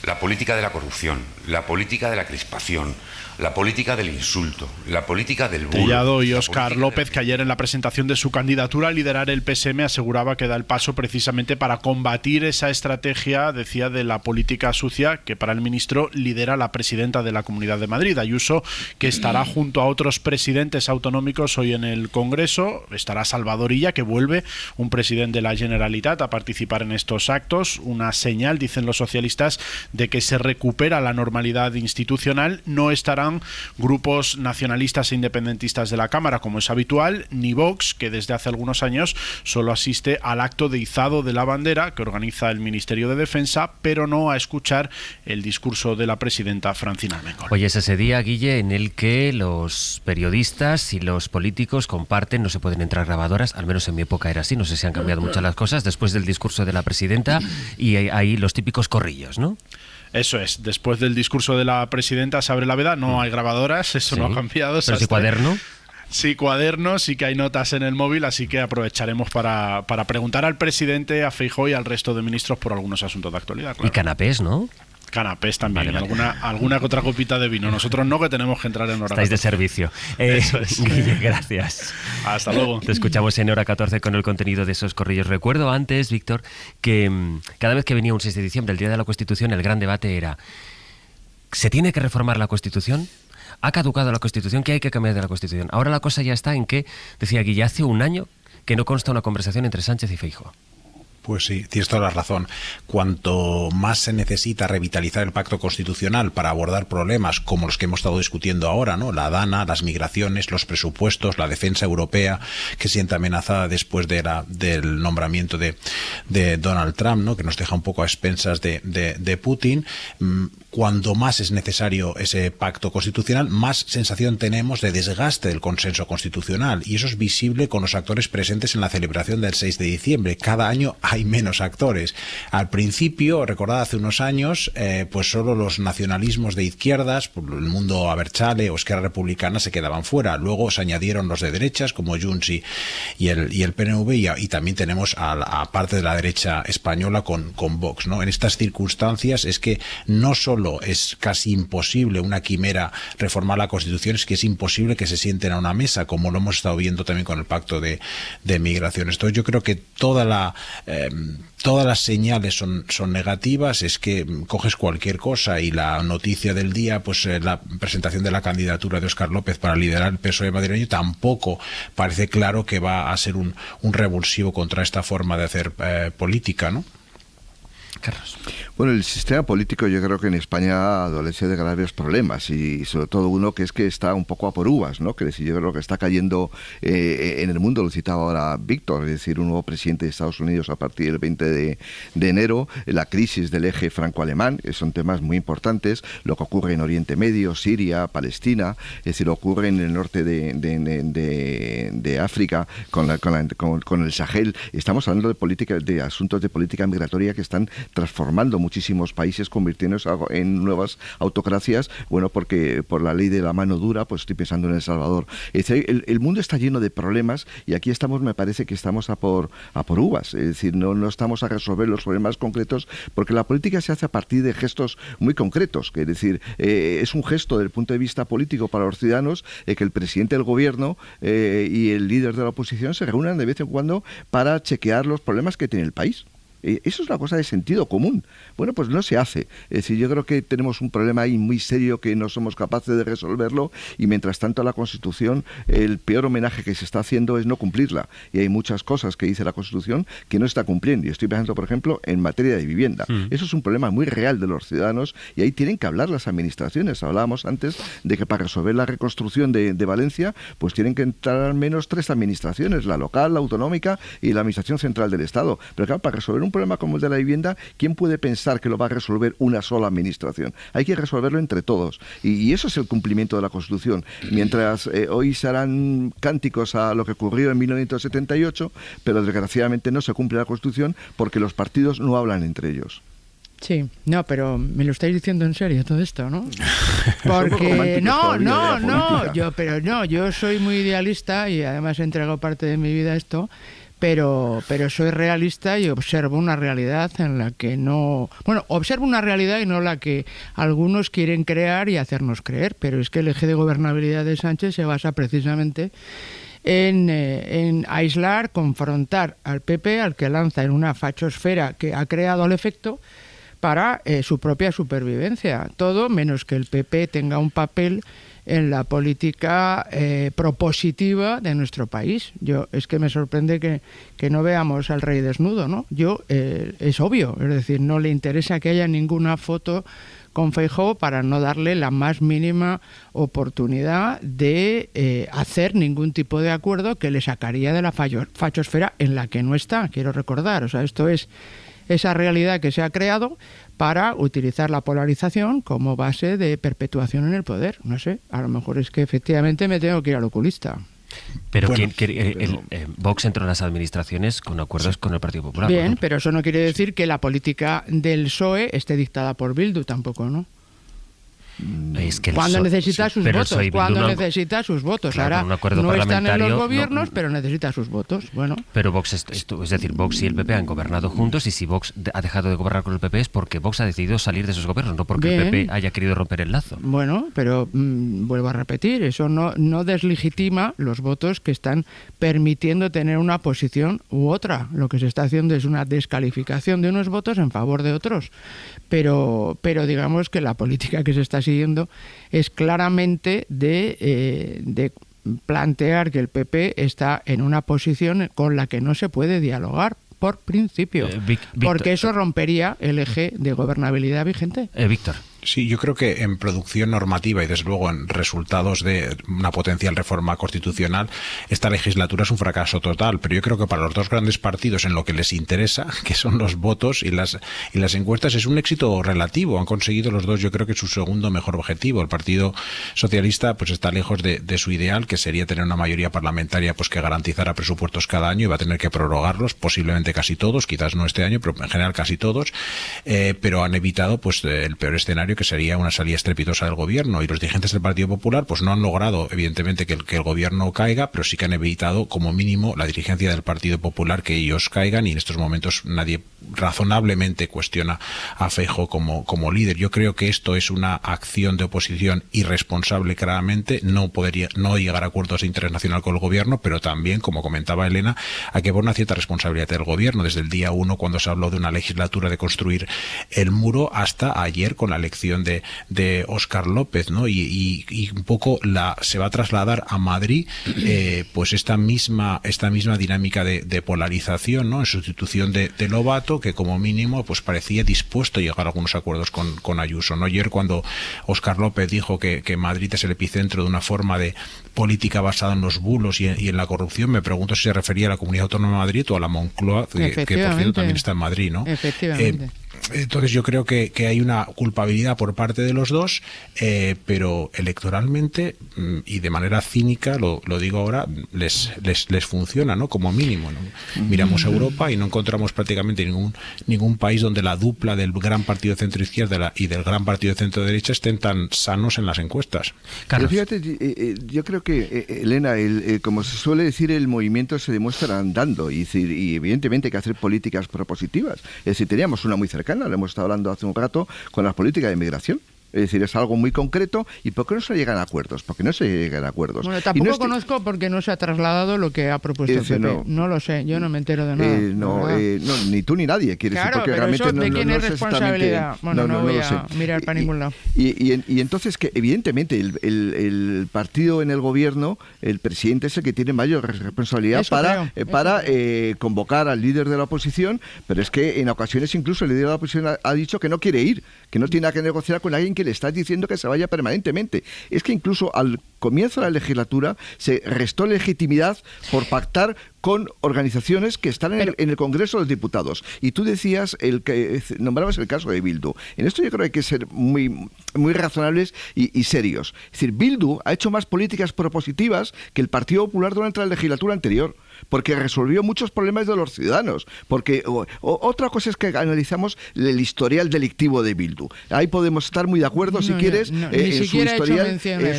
S22: La política de la corrupción, la política de la crispación, la política del insulto, la política del bulo.
S21: Tellado y Óscar López, que ayer en la presentación de su candidatura a liderar el PSM aseguraba que da el paso precisamente para combatir esa estrategia, decía, de la política sucia que para el ministro lidera la presidenta de la Comunidad de Madrid, Ayuso, que estará junto a otros presidentes autonómicos hoy en el Congreso. Estará Salvador Illa, que vuelve, un presidente de la Generalitat, a participar en estos actos. Una señal, dicen los socialistas, de que se recupera la normalidad institucional. No estarán grupos nacionalistas e independentistas de la Cámara, como es habitual, ni Vox, que desde hace algunos años solo asiste al acto de izado de la bandera que organiza el Ministerio de Defensa, pero no a escuchar el discurso de la presidenta Francina Armengol.
S4: Hoy es ese día, Guille, en el que los periodistas y los políticos comparten, no se pueden entrar grabadoras, al menos en mi época era así, no sé si han cambiado mucho las cosas, después del discurso de la presidenta, y ahí los típicos corrillos, ¿no?
S21: Eso es, después del discurso de la presidenta se abre la veda, no hay grabadoras, eso no ha cambiado.
S4: ¿Pero sí cuaderno?
S21: Sí, cuadernos, sí que hay notas en el móvil, así que aprovecharemos para preguntar al presidente, a Feijóo y al resto de ministros por algunos asuntos de actualidad. Claro.
S4: Y canapés, ¿no?
S21: Canapés también, vale. Alguna que otra copita de vino. Nosotros no, que tenemos que entrar en hora 14.
S4: Estáis de servicio.
S21: Eso es.
S4: Guille, gracias.
S21: Hasta luego.
S4: Te escuchamos en hora 14 con el contenido de esos corrillos. Recuerdo antes, Víctor, que cada vez que venía un 6 de diciembre, el Día de la Constitución, el gran debate era: ¿se tiene que reformar la Constitución? ¿Ha caducado la Constitución? ¿Qué hay que cambiar de la Constitución? Ahora la cosa ya está en que, decía Guille, hace un año que no consta una conversación entre Sánchez y Feijóo.
S7: Pues sí, tienes toda la razón. Cuanto más se necesita revitalizar el pacto constitucional para abordar problemas como los que hemos estado discutiendo ahora, ¿no? La DANA, las migraciones, los presupuestos, la defensa europea, que se siente amenazada después del nombramiento de Donald Trump, ¿no? Que nos deja un poco a expensas de Putin. Cuando más es necesario ese pacto constitucional, más sensación tenemos de desgaste del consenso constitucional. Y eso es visible con los actores presentes en la celebración del 6 de diciembre. Cada año hay menos actores. Al principio, recordad hace unos años, pues solo los nacionalismos de izquierdas, el mundo Abertzale o Esquerra Republicana, se quedaban fuera. Luego se añadieron los de derechas, como Junts y el PNV, y también tenemos a parte de la derecha española con Vox, ¿no? En estas circunstancias es que no solo es casi imposible una quimera reformar la Constitución, es que es imposible que se sienten a una mesa, como lo hemos estado viendo también con el pacto de migraciones. Entonces yo creo que todas las señales son negativas. Es que coges cualquier cosa y la noticia del día, pues la presentación de la candidatura de Óscar López para liderar el PSOE madrileño, tampoco parece claro que va a ser un revulsivo contra esta forma de hacer política, ¿no?
S4: Carlos.
S5: Bueno, el sistema político yo creo que en España adolece de graves problemas y sobre todo uno que es que está un poco a por uvas, ¿no? Que decir, yo creo que está cayendo en el mundo, lo citaba ahora Víctor, es decir, un nuevo presidente de Estados Unidos a partir del 20 de enero, la crisis del eje franco-alemán, son temas muy importantes, lo que ocurre en Oriente Medio, Siria, Palestina, es decir, ocurre en el norte de África con el Sahel. Estamos hablando de asuntos de política migratoria que están transformando muchísimos países, convirtiéndose en nuevas autocracias, bueno, porque por la ley de la mano dura, pues estoy pensando en El Salvador. Es decir, el mundo está lleno de problemas y aquí estamos, me parece que estamos a por uvas, es decir, no estamos a resolver los problemas concretos, porque la política se hace a partir de gestos muy concretos, que es decir, es un gesto desde el punto de vista político para los ciudadanos que el presidente del gobierno y el líder de la oposición se reúnan de vez en cuando para chequear los problemas que tiene el país. Eso es una cosa de sentido común. Bueno, pues no se hace. Es decir, yo creo que tenemos un problema ahí muy serio que no somos capaces de resolverlo y mientras tanto la Constitución, el peor homenaje que se está haciendo es no cumplirla. Y hay muchas cosas que dice la Constitución que no está cumpliendo. Y estoy pensando, por ejemplo, en materia de vivienda. Eso es un problema muy real de los ciudadanos y ahí tienen que hablar las administraciones. Hablábamos antes de que para resolver la reconstrucción de Valencia, pues tienen que entrar al menos 3 administraciones, la local, la autonómica y la Administración Central del Estado. Pero claro, para resolver un problema como el de la vivienda, ¿quién puede pensar que lo va a resolver una sola administración? Hay que resolverlo entre todos. Y eso es el cumplimiento de la Constitución. Mientras hoy se harán cánticos a lo que ocurrió en 1978, pero desgraciadamente no se cumple la Constitución porque los partidos no hablan entre ellos.
S6: Sí, no, pero me lo estáis diciendo en serio todo esto, ¿no? Porque yo soy muy idealista y además he entregado parte de mi vida a esto. Pero soy realista y observo una realidad en la que observo una realidad y no la que algunos quieren crear y hacernos creer, pero es que el eje de gobernabilidad de Sánchez se basa precisamente en aislar, confrontar al PP, al que lanza en una fachosfera que ha creado al efecto para su propia supervivencia, todo menos que el PP tenga un papel en la política propositiva de nuestro país. Es que me sorprende que no veamos al rey desnudo, ¿no? Es obvio, es decir, no le interesa que haya ninguna foto con Feijóo para no darle la más mínima oportunidad de hacer ningún tipo de acuerdo que le sacaría de la fachosfera en la que no está, quiero recordar. O sea, esto es esa realidad que se ha creado para utilizar la polarización como base de perpetuación en el poder. No sé, a lo mejor es que efectivamente me tengo que ir al oculista.
S4: Pero Vox entró en las administraciones con acuerdos con el Partido Popular.
S6: Bien, pero eso no quiere decir que la política del PSOE esté dictada por Bildu tampoco, ¿no?
S4: Es que
S6: cuando necesita sus votos,
S4: claro,
S6: ahora no están en los gobiernos, pero necesita sus votos. Bueno.
S4: Pero Vox, es decir, Vox y el PP han gobernado juntos y si Vox ha dejado de gobernar con el PP es porque Vox ha decidido salir de esos gobiernos, no porque el PP haya querido romper el lazo.
S6: Bueno, pero vuelvo a repetir, eso no deslegitima los votos que están permitiendo tener una posición u otra. Lo que se está haciendo es una descalificación de unos votos en favor de otros. Pero digamos que la política que se está siguiendo es claramente de plantear que el PP está en una posición con la que no se puede dialogar por principio, porque eso rompería el eje de gobernabilidad vigente.
S4: Víctor.
S7: Sí, yo creo que en producción normativa y desde luego en resultados de una potencial reforma constitucional, esta legislatura es un fracaso total, pero yo creo que para los dos grandes partidos en lo que les interesa, que son los votos y las encuestas, es un éxito relativo. Han conseguido los dos, yo creo que su segundo mejor objetivo. El Partido Socialista pues está lejos de su ideal, que sería tener una mayoría parlamentaria pues que garantizara presupuestos cada año y va a tener que prorrogarlos, posiblemente casi todos, quizás no este año, pero en general casi todos, pero han evitado pues el peor escenario, que sería una salida estrepitosa del gobierno, y los dirigentes del Partido Popular pues no han logrado evidentemente que el gobierno caiga, pero sí que han evitado como mínimo la dirigencia del Partido Popular que ellos caigan, y en estos momentos nadie razonablemente cuestiona a Feijóo como líder. Yo creo que esto es una acción de oposición irresponsable claramente, no llegar a acuerdos de interés nacional con el gobierno, pero también, como comentaba Elena, hay que poner una cierta responsabilidad del gobierno desde el día 1 cuando se habló de una legislatura de construir el muro hasta ayer con la elección elección de Óscar López, ¿no? Y un poco se va a trasladar a Madrid pues esta misma dinámica de polarización, ¿no? En sustitución de Lobato, que como mínimo pues parecía dispuesto a llegar a algunos acuerdos con Ayuso, ¿no? Ayer, cuando Óscar López dijo que Madrid es el epicentro de una forma de política basada en los bulos y en la corrupción, me pregunto si se refería a la Comunidad Autónoma de Madrid o a la Moncloa, que por cierto también está en Madrid, ¿no?
S6: Efectivamente.
S7: Entonces yo creo que hay una culpabilidad por parte de los dos, pero electoralmente y de manera cínica, lo digo ahora, les funciona, ¿no? Como mínimo, ¿no? Miramos a Europa y no encontramos prácticamente ningún país donde la dupla del gran partido de centro-izquierda y del gran partido de centro-derecha estén tan sanos en las encuestas.
S5: Pero fíjate, yo creo que, Elena, como se suele decir, el movimiento se demuestra andando y evidentemente hay que hacer políticas propositivas. Es decir, teníamos una muy cercana, lo hemos estado hablando hace un rato, con las políticas de inmigración. Es decir, es algo muy concreto. ¿Y por qué no se llegan a acuerdos? Porque no se llegan a acuerdos.
S6: Bueno, tampoco conozco porque no se ha trasladado lo que ha propuesto el PP. No lo sé, yo no me entero de nada.
S5: No, ni tú ni nadie, quiere decir, porque realmente
S6: eso, ¿de quién es responsabilidad? Bueno, no voy a mirar para ningún lado.
S5: Y entonces, que evidentemente el partido en el gobierno, el presidente es el que tiene mayor responsabilidad para convocar al líder de la oposición, pero es que en ocasiones incluso el líder de la oposición ha dicho que no quiere ir, que no tiene nada que negociar con alguien que le está diciendo que se vaya permanentemente. Es que incluso al comienzo de la legislatura se restó legitimidad por pactar con organizaciones que están en el Congreso de los Diputados. Y tú decías, nombrabas el caso de Bildu. En esto yo creo que hay que ser muy, muy razonables y serios. Es decir, Bildu ha hecho más políticas propositivas que el Partido Popular durante la legislatura anterior, porque resolvió muchos problemas de los ciudadanos. Porque otra cosa es que analizamos el historial delictivo de Bildu. Ahí podemos estar muy de acuerdo, si quieres, en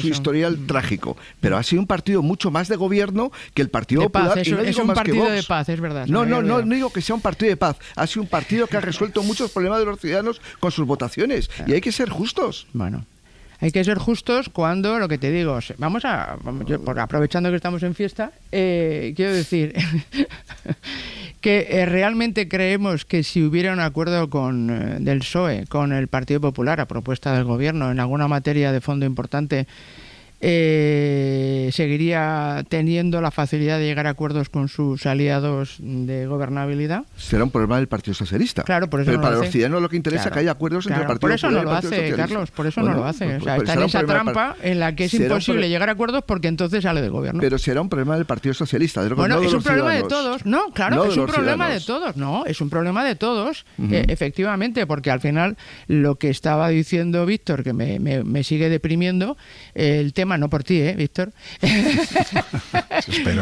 S5: su historial trágico. Pero ha sido un partido mucho más de gobierno que el Partido Popular.
S6: Es un partido de paz, es verdad.
S5: No digo que sea un partido de paz. Ha sido un partido que ha resuelto muchos problemas de los ciudadanos con sus votaciones. Y hay que ser justos.
S6: Bueno, hay que ser justos cuando, lo que te digo, aprovechando que estamos en fiesta, quiero decir que realmente creemos que si hubiera un acuerdo del PSOE con el Partido Popular a propuesta del Gobierno en alguna materia de fondo importante, seguiría teniendo la facilidad de llegar a acuerdos con sus aliados de gobernabilidad.
S5: Será un problema del Partido Socialista.
S6: Claro, por eso
S5: pero
S6: no
S5: para
S6: lo
S5: los ciudadanos lo que interesa es que haya acuerdos entre el Partido
S6: Popular y el Partido Socialista. Por eso no lo hace, Carlos, por eso no lo hace. Está en esa trampa en la que es imposible llegar a acuerdos porque entonces sale del gobierno.
S5: Pero será un problema del Partido Socialista.
S6: Bueno, es un problema de todos. No, claro, es un problema de todos. No, es un problema de todos, efectivamente, porque al final lo que estaba diciendo Víctor, que me sigue deprimiendo, el tema, no por ti, Víctor,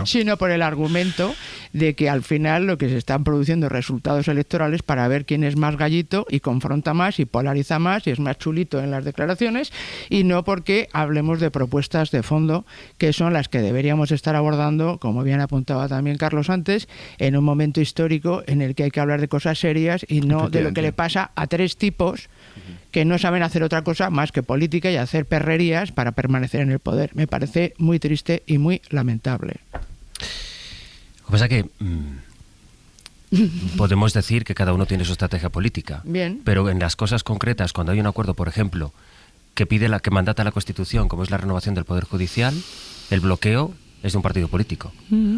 S6: sino por el argumento de que al final lo que se están produciendo resultados electorales para ver quién es más gallito y confronta más y polariza más y es más chulito en las declaraciones, y no porque hablemos de propuestas de fondo que son las que deberíamos estar abordando, como bien apuntaba también Carlos antes, en un momento histórico en el que hay que hablar de cosas serias y no de lo que le pasa a tres tipos que no saben hacer otra cosa más que política y hacer perrerías para permanecer en el poder. Me parece muy triste y muy lamentable.
S4: Lo que pasa es que podemos decir que cada uno tiene su estrategia política.
S6: Bien.
S4: Pero en las cosas concretas, cuando hay un acuerdo, por ejemplo, que que mandata la Constitución, como es la renovación del Poder Judicial, el bloqueo es de un partido político.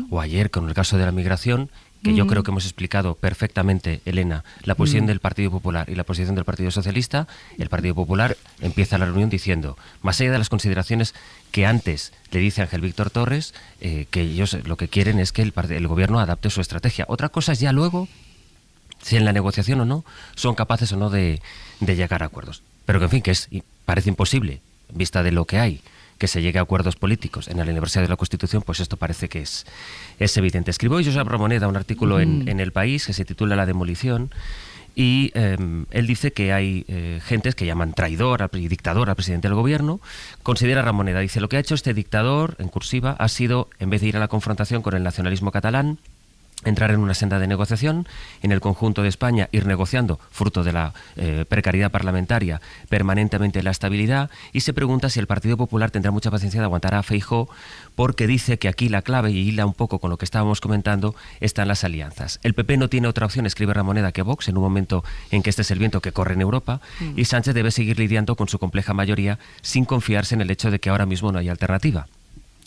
S4: O ayer, con el caso de la migración, que yo creo que hemos explicado perfectamente, Elena, la posición del Partido Popular y la posición del Partido Socialista. El Partido Popular empieza la reunión diciendo, más allá de las consideraciones que antes le dice Ángel Víctor Torres, que ellos lo que quieren es que el gobierno adapte su estrategia. Otra cosa es ya luego, si en la negociación o no, son capaces o no de llegar a acuerdos. Pero que, en fin, parece imposible, en vista de lo que hay, que se llegue a acuerdos políticos en el aniversario de la Constitución, pues esto parece que es evidente. Escribió Josep Ramoneda un artículo en El País que se titula La demolición, y él dice que hay gentes que llaman traidor y dictador al presidente del gobierno. Considera Ramoneda, dice, lo que ha hecho este dictador, en cursiva, ha sido, en vez de ir a la confrontación con el nacionalismo catalán, entrar en una senda de negociación, en el conjunto de España ir negociando, fruto de la precariedad parlamentaria, permanentemente la estabilidad, y se pregunta si el Partido Popular tendrá mucha paciencia de aguantar a Feijóo, porque dice que aquí la clave, y hila un poco con lo que estábamos comentando, están las alianzas. El PP no tiene otra opción, escribe Ramoneda, que Vox, en un momento en que este es el viento que corre en Europa, y Sánchez debe seguir lidiando con su compleja mayoría sin confiarse en el hecho de que ahora mismo no hay alternativa.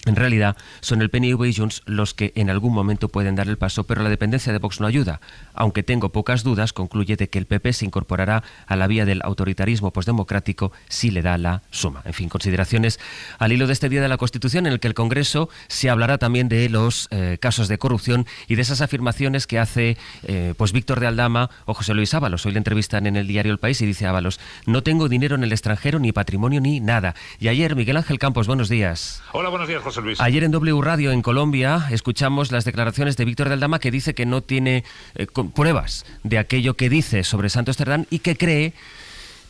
S4: En realidad, son el PNV y Junts los que en algún momento pueden dar el paso, pero la dependencia de Vox no ayuda. Aunque tengo pocas dudas, concluye de que el PP se incorporará a la vía del autoritarismo postdemocrático si le da la suma. En fin, consideraciones al hilo de este Día de la Constitución, en el que el Congreso se hablará también de los casos de corrupción y de esas afirmaciones que hace pues Víctor de Aldama o José Luis Ábalos. Hoy le entrevistan en el diario El País y dice Ábalos: no tengo dinero en el extranjero, ni patrimonio, ni nada. Y ayer, Miguel Ángel Campos, buenos días.
S1: Hola, buenos días, José Luis.
S4: Ayer en W Radio en Colombia escuchamos las declaraciones de Víctor de Aldama, que dice que no tiene pruebas de aquello que dice sobre Santos Cerdán y que cree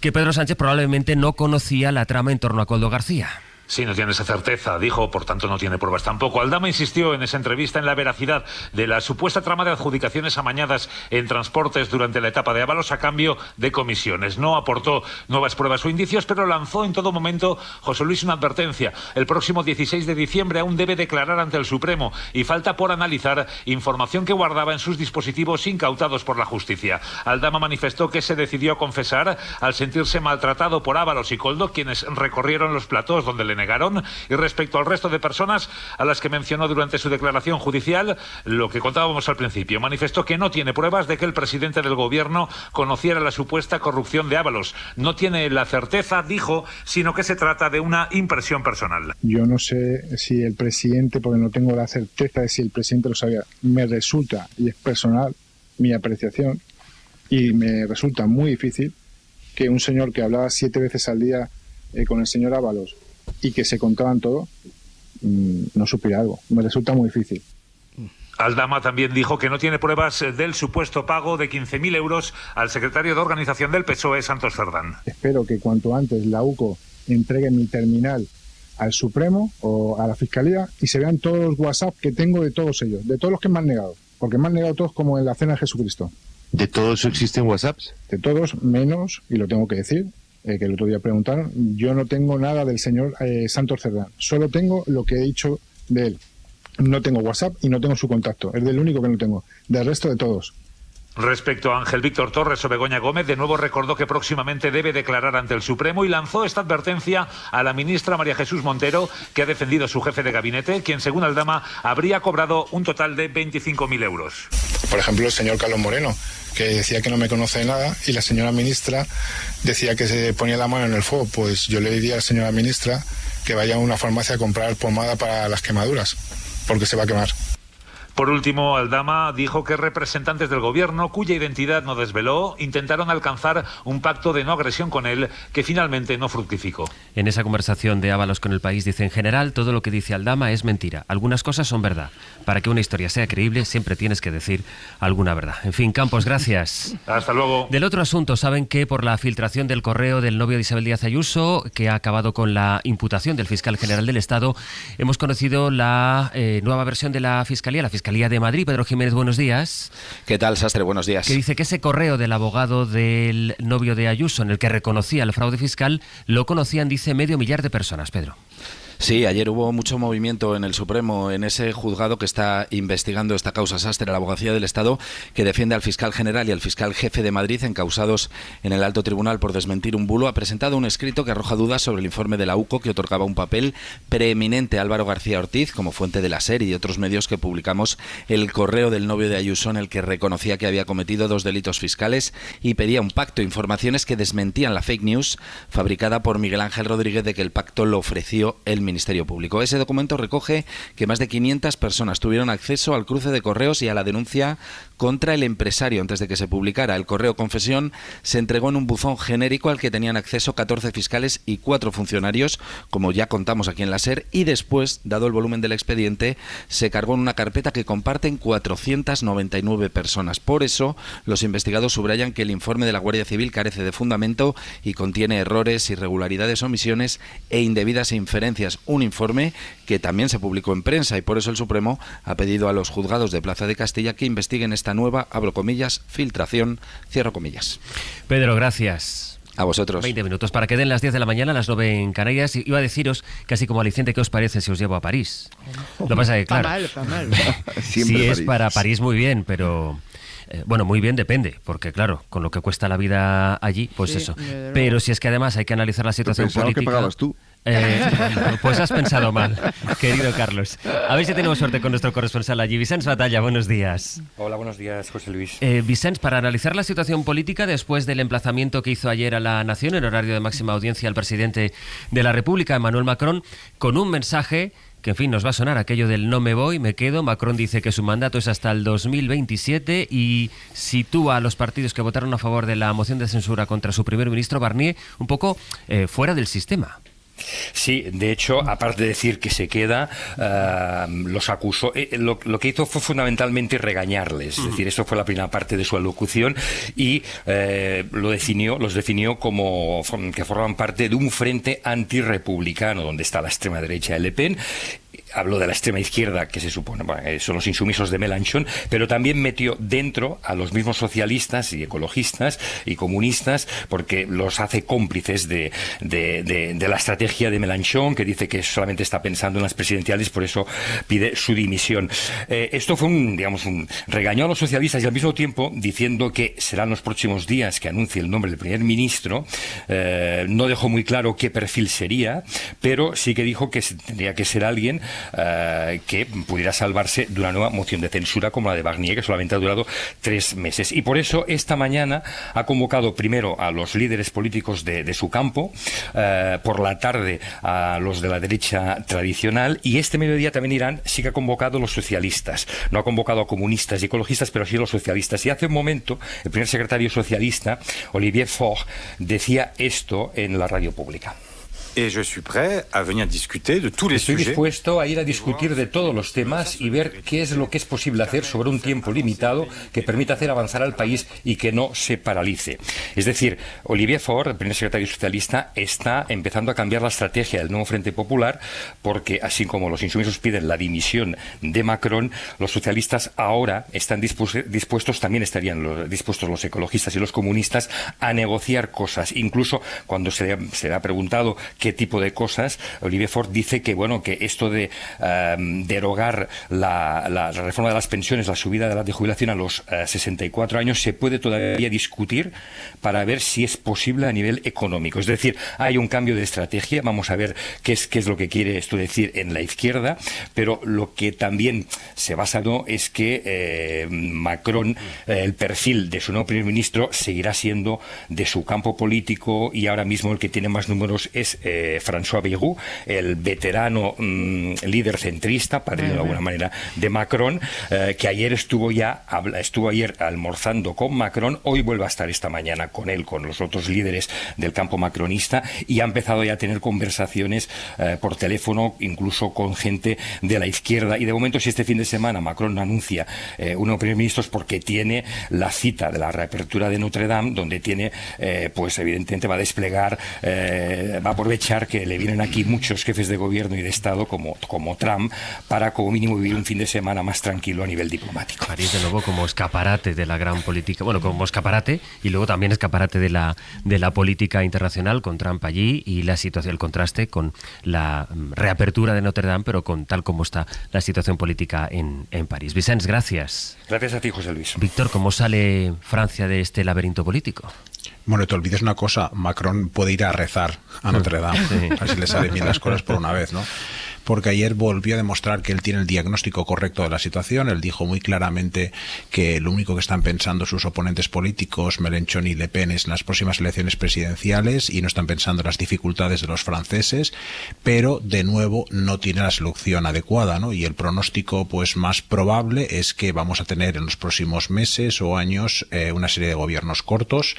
S4: que Pedro Sánchez probablemente no conocía la trama en torno a Koldo García.
S1: Sí, no tiene esa certeza, dijo, por tanto no tiene pruebas tampoco. Aldama insistió en esa entrevista en la veracidad de la supuesta trama de adjudicaciones amañadas en transportes durante la etapa de Ábalos a cambio de comisiones. No aportó nuevas pruebas o indicios, pero lanzó en todo momento, José Luis, una advertencia. El próximo 16 de diciembre aún debe declarar ante el Supremo y falta por analizar información que guardaba en sus dispositivos incautados por la justicia. Aldama manifestó que se decidió a confesar al sentirse maltratado por Ábalos y Koldo, quienes recorrieron los platós donde le negaron, y respecto al resto de personas a las que mencionó durante su declaración judicial, lo que contábamos al principio, manifestó que no tiene pruebas de que el presidente del gobierno conociera la supuesta corrupción de Ábalos. No tiene la certeza, dijo, sino que se trata de una impresión personal.
S3: Yo no sé si el presidente, porque no tengo la certeza de si el presidente lo sabía, me resulta, y es personal mi apreciación, y me resulta muy difícil que un señor que hablaba 7 veces al día con el señor Ábalos y que se contaban todo, no supiera algo. Me resulta muy difícil.
S1: Aldama también dijo que no tiene pruebas del supuesto pago de 15.000 euros al secretario de organización del PSOE, Santos Cerdán.
S3: Espero que cuanto antes la UCO entregue mi terminal al Supremo o a la Fiscalía y se vean todos los WhatsApp que tengo de todos ellos, de todos los que me han negado, porque me han negado todos como en la cena de Jesucristo.
S23: ¿De todos existen WhatsApps?
S3: De todos, menos, y lo tengo que decir, que el otro día preguntaron, yo no tengo nada del señor Santos Cerdán, solo tengo lo que he dicho de él. No tengo WhatsApp y no tengo su contacto, es del único que no tengo, del resto de todos.
S1: Respecto a Ángel Víctor Torres o Begoña Gómez, de nuevo recordó que próximamente debe declarar ante el Supremo y lanzó esta advertencia a la ministra María Jesús Montero, que ha defendido a su jefe de gabinete, quien según Aldama habría cobrado un total de 25.000 euros.
S3: Por ejemplo, el señor Carlos Moreno, que decía que no me conoce de nada, y la señora ministra decía que se ponía la mano en el fuego. Pues yo le diría a la señora ministra que vaya a una farmacia a comprar pomada para las quemaduras, porque se va a quemar.
S1: Por último, Aldama dijo que representantes del gobierno, cuya identidad no desveló, intentaron alcanzar un pacto de no agresión con él, que finalmente no fructificó.
S4: En esa conversación de Ábalos con El País dice: en general, todo lo que dice Aldama es mentira. Algunas cosas son verdad. Para que una historia sea creíble, siempre tienes que decir alguna verdad. En fin, Campos, gracias.
S1: Hasta luego.
S4: Del otro asunto, saben que por la filtración del correo del novio de Isabel Díaz Ayuso, que ha acabado con la imputación del fiscal general del Estado, hemos conocido la nueva versión de la Fiscalía de Madrid. Pedro Jiménez, buenos días.
S24: ¿Qué tal, Sastre? Buenos días.
S4: Que dice que ese correo del abogado del novio de Ayuso, en el que reconocía el fraude fiscal, lo conocían, dice, 500.000 de personas, Pedro.
S24: Sí, ayer hubo mucho movimiento en el Supremo, en ese juzgado que está investigando esta causa, Sastre, la Abogacía del Estado, que defiende al fiscal general y al fiscal jefe de Madrid, encausados en el alto tribunal por desmentir un bulo, ha presentado un escrito que arroja dudas sobre el informe de la UCO, que otorgaba un papel preeminente a Álvaro García Ortiz como fuente de la SER y de otros medios que publicamos el correo del novio de Ayuso, en el que reconocía que había cometido 2 delitos fiscales y pedía un pacto, informaciones que desmentían la fake news fabricada por Miguel Ángel Rodríguez de que el pacto lo ofreció el Ministerio Público. Ese documento recoge que más de 500 personas tuvieron acceso al cruce de correos y a la denuncia contra el empresario antes de que se publicara. El correo confesión se entregó en un buzón genérico al que tenían acceso 14 fiscales y 4 funcionarios, como ya contamos aquí en la SER, y después, dado el volumen del expediente, se cargó en una carpeta que comparten 499 personas. Por eso, los investigados subrayan que el informe de la Guardia Civil carece de fundamento y contiene errores, irregularidades, omisiones e indebidas inferencias. Un informe que también se publicó en prensa, y por eso el Supremo ha pedido a los juzgados de Plaza de Castilla que investiguen esta nueva, abro comillas, filtración, cierro comillas.
S4: Pedro, gracias.
S24: A vosotros.
S4: 20 minutos para que den las 10 de la mañana, las 9 en Canarias. Iba a deciros, casi como aliciente, ¿qué os parece si os llevo a París? Lo que pasa es que, claro,
S6: Está mal.
S4: si es para París, muy bien, pero... bueno, muy bien depende, porque claro, con lo que cuesta la vida allí, pues sí, eso. Pero si es que además hay que analizar la situación política...
S5: que pagabas tú.
S4: Pues has pensado mal, querido Carlos. A ver si tenemos suerte con nuestro corresponsal allí. Vicens Batalla, buenos días.
S2: Hola, buenos días, José Luis.
S4: Vicens, para analizar la situación política después del emplazamiento que hizo ayer a la Nación en horario de máxima audiencia el presidente de la República, Emmanuel Macron, con un mensaje que, en fin, nos va a sonar aquello del no me voy, me quedo. Macron dice que su mandato es hasta el 2027 y sitúa a los partidos que votaron a favor de la moción de censura contra su primer ministro, Barnier, un poco fuera del sistema.
S2: Sí, de hecho, aparte de decir que se queda, los acusó. Lo que hizo fue fundamentalmente regañarles. Es decir, eso fue la primera parte de su alocución y los definió como que formaban parte de un frente antirrepublicano, donde está la extrema derecha de Le Pen. Habló de la extrema izquierda, que se supone son los insumisos de Mélenchon, pero también metió dentro a los mismos socialistas y ecologistas y comunistas, porque los hace cómplices de la estrategia de Mélenchon, que dice que solamente está pensando en las presidenciales, por eso pide su dimisión. Esto fue un regaño a los socialistas y al mismo tiempo diciendo que serán los próximos días que anuncie el nombre del primer ministro. No dejó muy claro qué perfil sería, pero sí que dijo que tendría que ser alguien que pudiera salvarse de una nueva moción de censura como la de Barnier, que solamente ha durado 3 meses. Y por eso esta mañana ha convocado primero a los líderes políticos de su campo, por la tarde a los de la derecha tradicional, y este mediodía también Irán sí que ha convocado a los socialistas. No ha convocado a comunistas y ecologistas, pero sí a los socialistas. Y hace un momento el primer secretario socialista, Olivier Faure, decía esto en la radio pública. Estoy dispuesto a ir a discutir de todos los temas y ver qué es lo que es posible hacer sobre un tiempo limitado que permita hacer avanzar al país y que no se paralice. Es decir, Olivier Faure, el primer secretario socialista, está empezando a cambiar la estrategia del nuevo Frente Popular, porque así como los insumisos piden la dimisión de Macron, los socialistas ahora están dispuestos, también estarían dispuestos los ecologistas y los comunistas, a negociar cosas. Incluso cuando se le ha preguntado qué tipo de cosas, Olivier Faure dice que que esto de derogar la reforma de las pensiones, la subida de la edad de jubilación a los 64 años, se puede todavía discutir para ver si es posible a nivel económico. Es decir, hay un cambio de estrategia. Vamos a ver qué es lo que quiere esto decir en la izquierda, pero lo que también se basa es que Macron, el perfil de su nuevo primer ministro, seguirá siendo de su campo político, y ahora mismo el que tiene más números es François Bayrou, el veterano líder centrista, padrino de alguna manera de Macron, que ayer estuvo ayer almorzando con Macron, hoy vuelve a estar esta mañana con él, con los otros líderes del campo macronista, y ha empezado ya a tener conversaciones por teléfono, incluso con gente de la izquierda. Y de momento, si este fin de semana Macron anuncia un nuevo primer ministro, es porque tiene la cita de la reapertura de Notre Dame, donde tiene, pues evidentemente va a desplegar, va a aprovechar que le vienen aquí muchos jefes de gobierno y de Estado como Trump, para como mínimo vivir un fin de semana más tranquilo a nivel diplomático.
S4: París, de nuevo, como escaparate de la gran política, como escaparate, y luego también escaparate de la política internacional, con Trump allí, y la situación, el contraste con la reapertura de Notre Dame, pero con tal como está la situación política en París. Vicens, gracias.
S2: Gracias a ti, José Luis.
S4: Víctor, ¿cómo sale Francia de este laberinto político?
S7: Bueno, te olvides una cosa, Macron puede ir a rezar a Notre Dame, a ver si le salen bien las cosas por una vez, ¿no? porque ayer volvió a demostrar que él tiene el diagnóstico correcto de la situación. Él dijo muy claramente que lo único que están pensando sus oponentes políticos, Mélenchon y Le Pen, es en las próximas elecciones presidenciales y no están pensando en las dificultades de los franceses, pero de nuevo no tiene la solución adecuada, ¿no? Y el pronóstico pues más probable es que vamos a tener en los próximos meses o años una serie de gobiernos cortos,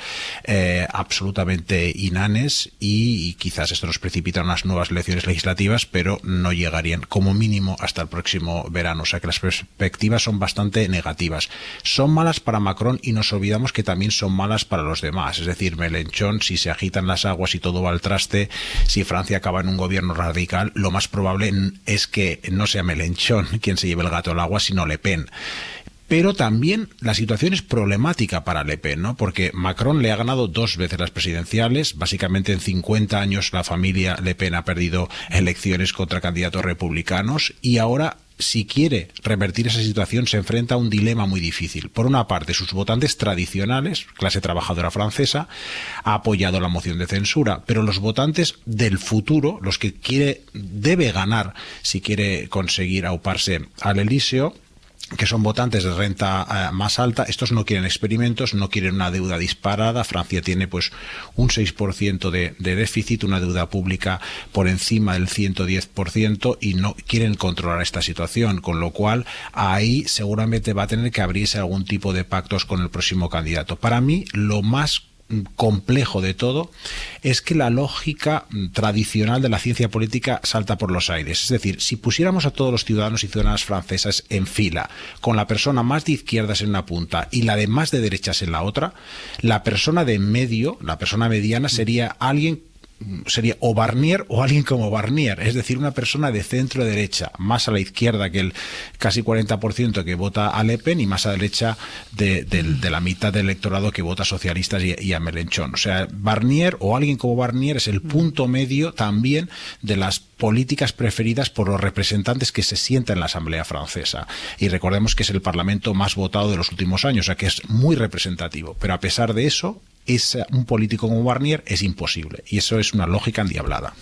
S7: absolutamente inanes, y quizás esto nos precipita en unas nuevas elecciones legislativas, pero no llegarían como mínimo hasta el próximo verano. O sea que las perspectivas son bastante negativas. Son malas para Macron y nos olvidamos que también son malas para los demás. Es decir, Mélenchon, si se agitan las aguas y todo va al traste, si Francia acaba en un gobierno radical, lo más probable es que no sea Mélenchon quien se lleve el gato al agua, sino Le Pen. Pero también la situación es problemática para Le Pen, ¿no? Porque Macron le ha ganado 2 veces las presidenciales. Básicamente en 50 años la familia Le Pen ha perdido elecciones contra candidatos republicanos, y ahora, si quiere revertir esa situación, se enfrenta a un dilema muy difícil. Por una parte, sus votantes tradicionales, clase trabajadora francesa, ha apoyado la moción de censura, pero los votantes del futuro, los que debe ganar si quiere conseguir auparse al Elíseo, que son votantes de renta más alta, estos no quieren experimentos, no quieren una deuda disparada. Francia tiene pues un 6% de déficit, una deuda pública por encima del 110%, y no quieren controlar esta situación, con lo cual ahí seguramente va a tener que abrirse algún tipo de pactos con el próximo candidato. Para mí, lo más complejo de todo es que la lógica tradicional de la ciencia política salta por los aires. Es decir, si pusiéramos a todos los ciudadanos y ciudadanas francesas en fila, con la persona más de izquierdas en una punta y la de más de derechas en la otra, la persona de en medio, la persona mediana, sería o Barnier o alguien como Barnier, es decir, una persona de centro derecha, más a la izquierda que el casi 40% que vota a Le Pen, y más a la derecha de la mitad del electorado que vota a socialistas y a Mélenchon. O sea, Barnier o alguien como Barnier es el punto medio también de las políticas preferidas por los representantes que se sientan en la Asamblea Francesa. Y recordemos que es el parlamento más votado de los últimos años, o sea que es muy representativo. Pero a pesar de eso, un político como Barnier es imposible, y eso es una lógica endiablada.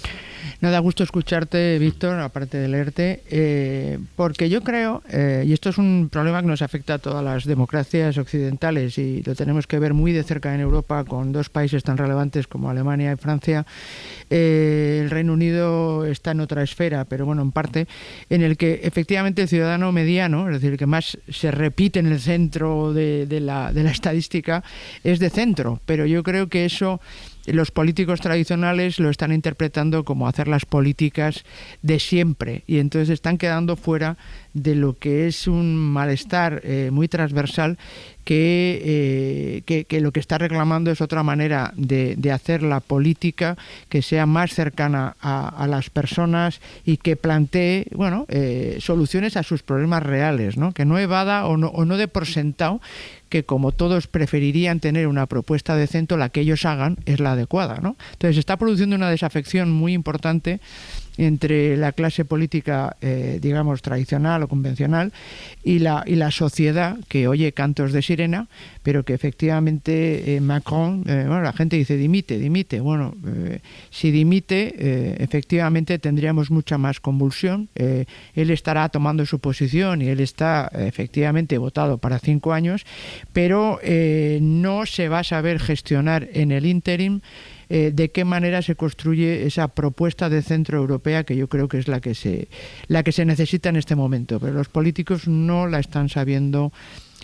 S6: No, da gusto escucharte, Víctor, aparte de leerte, porque yo creo, y esto es un problema que nos afecta a todas las democracias occidentales, y lo tenemos que ver muy de cerca en Europa con 2 países tan relevantes como Alemania y Francia. El Reino Unido está en otra esfera, pero bueno, en parte, en el que efectivamente el ciudadano mediano, es decir, el que más se repite en el centro de la estadística, es de centro, pero yo creo que eso los políticos tradicionales lo están interpretando como hacer las políticas de siempre, y entonces están quedando fuera de lo que es un malestar muy transversal que lo que está reclamando es otra manera de hacer la política que sea más cercana a las personas y que plantee soluciones a sus problemas reales, ¿no? Que no evada o no dé por sentado que, como todos preferirían tener una propuesta de centro, la que ellos hagan es la adecuada, ¿no? Entonces se está produciendo una desafección muy importante entre la clase política, digamos, tradicional o convencional y la sociedad, que oye cantos de sirena, pero que efectivamente Macron, la gente dice dimite. Bueno, si dimite, efectivamente tendríamos mucha más convulsión. Él estará tomando su posición y él está efectivamente votado para 5 años, pero no se va a saber gestionar en el ínterin de qué manera se construye esa propuesta de centro europea, que yo creo que es la que se necesita en este momento, pero los políticos no la están sabiendo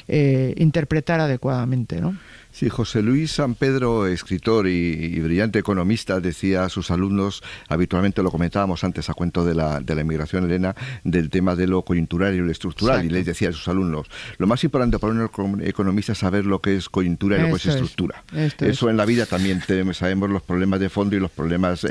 S6: interpretar adecuadamente, ¿no?
S5: Sí, José Luis San Pedro, escritor y brillante economista, decía a sus alumnos, habitualmente lo comentábamos antes a cuento de la inmigración, Elena, del tema de lo coyuntural y lo estructural. Exacto. Y les decía a sus alumnos, lo más importante para un economista es saber lo que es coyuntura y lo que es estructura. Eso en la vida también sabemos los problemas de fondo y los problemas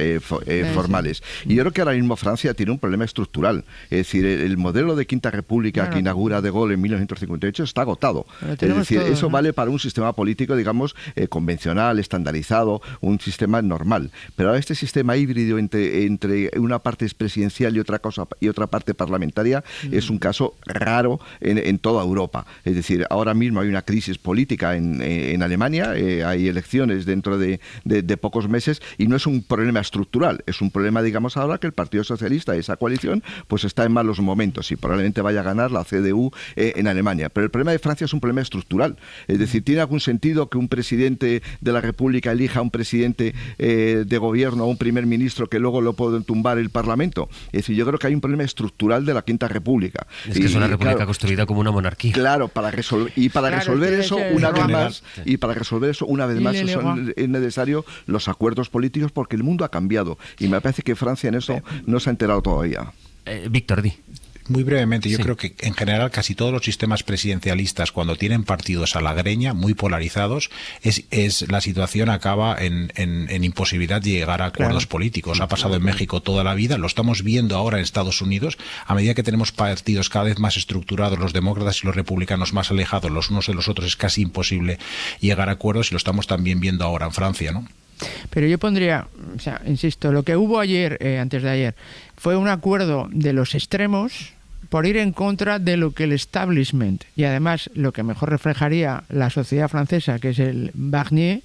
S5: formales. Y yo creo que ahora mismo Francia tiene un problema estructural. Es decir, el modelo de Quinta República que inaugura De Gaulle en 1958 está agotado. Es decir, eso vale para un sistema político político, digamos, convencional, estandarizado, un sistema normal. Pero ahora este sistema híbrido entre una parte presidencial y otra parte parlamentaria es un caso raro en toda Europa. Es decir, ahora mismo hay una crisis política en Alemania, hay elecciones dentro de pocos meses y no es un problema estructural, es un problema, digamos, ahora que el Partido Socialista, esa coalición, pues está en malos momentos y probablemente vaya a ganar la CDU en Alemania. Pero el problema de Francia es un problema estructural. Es decir, ¿tiene algún sentido que un presidente de la República elija a un presidente de gobierno o un primer ministro que luego lo puede tumbar el Parlamento? Es decir, yo creo que hay un problema estructural de la Quinta República.
S4: Es que es una república construida como una monarquía.
S5: Claro, para resolver eso una vez más, es necesario los acuerdos políticos porque el mundo ha cambiado y me parece que Francia en eso no se ha enterado todavía.
S4: Víctor, di.
S7: Muy brevemente, yo creo que en general casi todos los sistemas presidencialistas, cuando tienen partidos a la greña, muy polarizados, la situación acaba en imposibilidad de llegar a acuerdos políticos. Ha pasado en México toda la vida, lo estamos viendo ahora en Estados Unidos. A medida que tenemos partidos cada vez más estructurados, los demócratas y los republicanos más alejados los unos de los otros, es casi imposible llegar a acuerdos y lo estamos también viendo ahora en Francia, ¿no?
S6: Pero yo pondría, o sea, insisto, lo que hubo ayer, antes de ayer, fue un acuerdo de los extremos por ir en contra de lo que el establishment, y además lo que mejor reflejaría la sociedad francesa, que es el Barnier,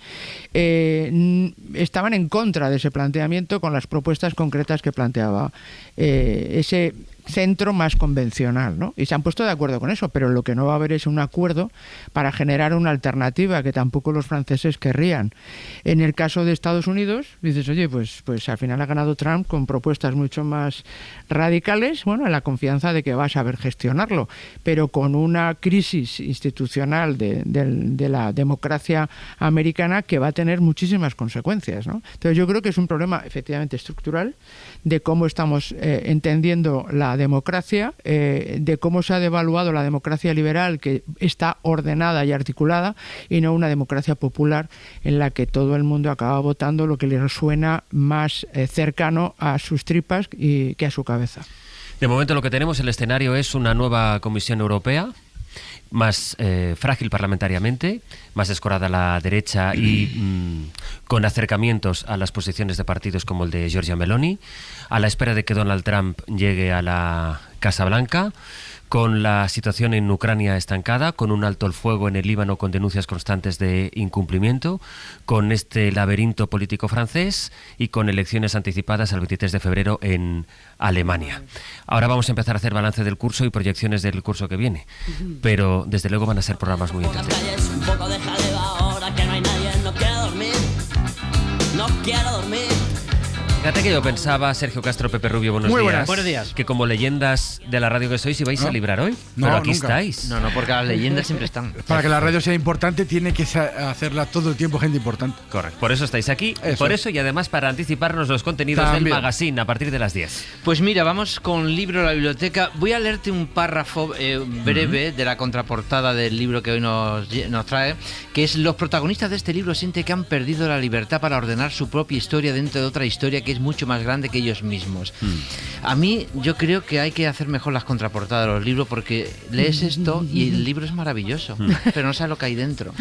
S6: estaban en contra de ese planteamiento con las propuestas concretas que planteaba ese centro más convencional, ¿no? Y se han puesto de acuerdo con eso, pero lo que no va a haber es un acuerdo para generar una alternativa que tampoco los franceses querrían. En el caso de Estados Unidos, dices, oye, pues al final ha ganado Trump con propuestas mucho más radicales, bueno, en la confianza de que va a saber gestionarlo, pero con una crisis institucional de la democracia americana que va a tener muchísimas consecuencias, ¿no? Entonces yo creo que es un problema efectivamente estructural de cómo estamos entendiendo la democracia, de cómo se ha devaluado la democracia liberal, que está ordenada y articulada, y no una democracia popular en la que todo el mundo acaba votando lo que le suena más cercano a sus tripas que a su cabeza.
S4: De momento lo que tenemos, el escenario es una nueva Comisión Europea, más frágil parlamentariamente, más escorada a la derecha y con acercamientos a las posiciones de partidos como el de Giorgia Meloni, a la espera de que Donald Trump llegue a la Casa Blanca, con la situación en Ucrania estancada, con un alto el fuego en el Líbano con denuncias constantes de incumplimiento, con este laberinto político francés y con elecciones anticipadas al 23 de febrero en Alemania. Ahora vamos a empezar a hacer balance del curso y proyecciones del curso que viene, pero desde luego van a ser programas muy entretenidos.
S8: Un poco de jaleo ahora que no hay nadie, no quiero dormir, no quiero dormir.
S4: Fíjate que yo pensaba, Sergio Castro, Pepe Rubio, buenos días. Buenos días. Que como leyendas de la radio que sois, ibais a librar hoy.
S9: No,
S4: pero aquí
S9: nunca.
S4: estáis.
S9: No,
S4: porque las leyendas siempre están.
S9: Para que la radio sea importante, tiene que hacerla todo el tiempo gente importante.
S4: Correcto. Por eso estáis aquí.
S9: Eso
S4: por
S9: es.
S4: eso y además para anticiparnos los contenidos del magazine a partir de las 10.
S10: Pues mira, vamos con libro a la biblioteca. Voy a leerte un párrafo breve de la contraportada del libro que hoy nos trae, que es: los protagonistas de este libro sienten que han perdido la libertad para ordenar su propia historia dentro de otra historia que es mucho más grande que ellos mismos. A mí, yo creo que hay que hacer mejor las contraportadas de los libros, porque lees esto y el libro es maravilloso, pero no sabes lo que hay dentro.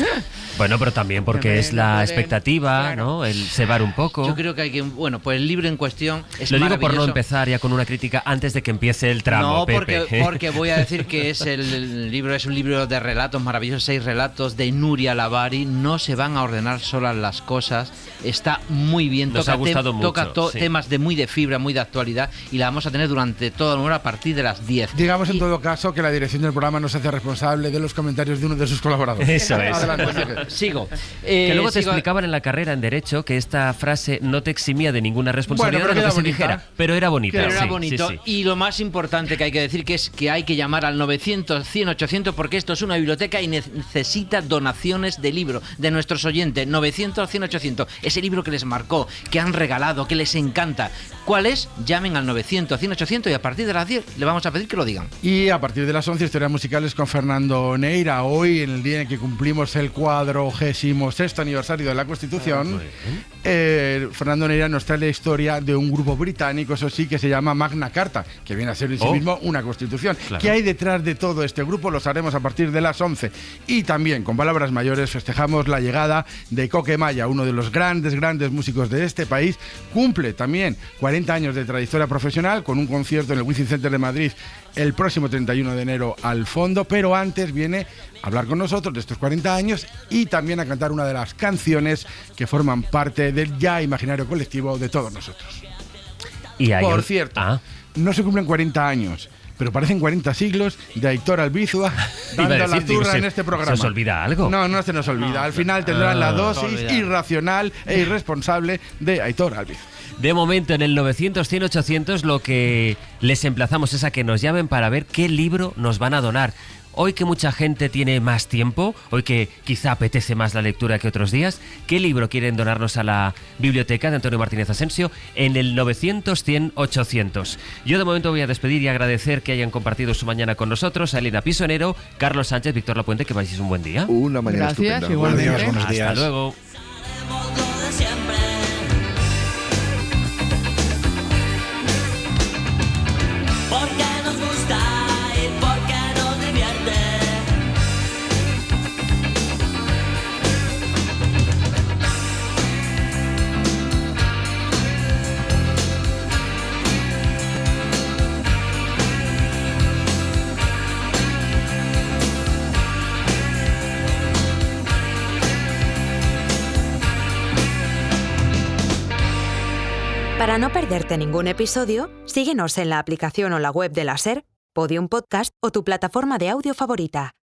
S4: Bueno, pero también porque es la expectativa, claro, ¿no? El cebar un poco.
S10: Yo creo que hay que... Bueno, pues el libro en cuestión es
S4: Lo digo
S10: maravilloso.
S4: por no empezar ya con una crítica antes de que empiece el tramo,
S10: No,
S4: Pepe.
S10: porque voy a decir que el libro es un libro de relatos maravillosos, 6 relatos de Nuria Lavari. No se van a ordenar solas las cosas. Está muy bien.
S4: Nos ha gustado mucho,
S10: toca
S4: sí.
S10: temas muy de fibra, muy de actualidad, y la vamos a tener durante toda la hora a partir de las 10.
S9: Digamos en todo caso que la dirección del programa no se hace responsable de los comentarios de uno de sus colaboradores.
S4: Eso es.
S9: Adelante,
S10: sigo.
S4: Que luego te explicaban en la carrera en Derecho que esta frase no te eximía de ninguna responsabilidad de lo que se dijera, pero era bonita.
S10: Pero era
S4: sí,
S10: bonito.
S4: sí, sí.
S10: Y lo más importante que hay que decir que es que hay que llamar al 900 100 800, porque esto es una biblioteca y necesita donaciones de libro de nuestros oyentes. 900 100 800. Ese libro que les marcó, que han regalado, que les encanta. ¿Cuál es? Llamen al 900 900 100 800 y a partir de las 10 le vamos a pedir que lo digan.
S9: Y a partir de las 11, historias musicales con Fernando Neira. Hoy, en el día en que cumplimos el 46º aniversario de la Constitución, Fernando Neira nos trae la historia de un grupo británico, eso sí, que se llama Magna Carta, que viene a ser en sí mismo una constitución. Claro. ¿Qué hay detrás de todo este grupo? Lo haremos a partir de las 11. Y también, con palabras mayores, festejamos la llegada de Coque Maya, uno de los grandes músicos de este país. Cumple también 40 años de trayectoria profesional, con un concierto en el Wizzing Center de Madrid el próximo 31 de enero al fondo, pero antes viene a hablar con nosotros de estos 40 años y también a cantar una de las canciones que forman parte del ya imaginario colectivo de todos nosotros. Por cierto, no se cumplen 40 años, pero parecen 40 siglos de Aitor Albizua dando la turra en este programa.
S4: ¿Se os olvida algo?
S9: No se nos olvida. Al final tendrán la dosis irracional e irresponsable de Aitor Albizua.
S4: De momento, en el 900 100 800 lo que les emplazamos es a que nos llamen para ver qué libro nos van a donar. Hoy que mucha gente tiene más tiempo, hoy que quizá apetece más la lectura que otros días, ¿qué libro quieren donarnos a la biblioteca de Antonio Martínez Asensio? En el 900 100 800. Yo de momento voy a despedir y agradecer que hayan compartido su mañana con nosotros, a Elena Pisonero, Carlos Sánchez, Víctor Lapuente, que paséis un buen día.
S5: Una mañana
S6: estupenda. Igualmente.
S7: Buenos días.
S4: Hasta luego.
S8: Porque nos gusta y porque nos divierte.
S13: Para no perderte ningún episodio, síguenos en la aplicación o la web de la SER, Podium Podcast o tu plataforma de audio favorita.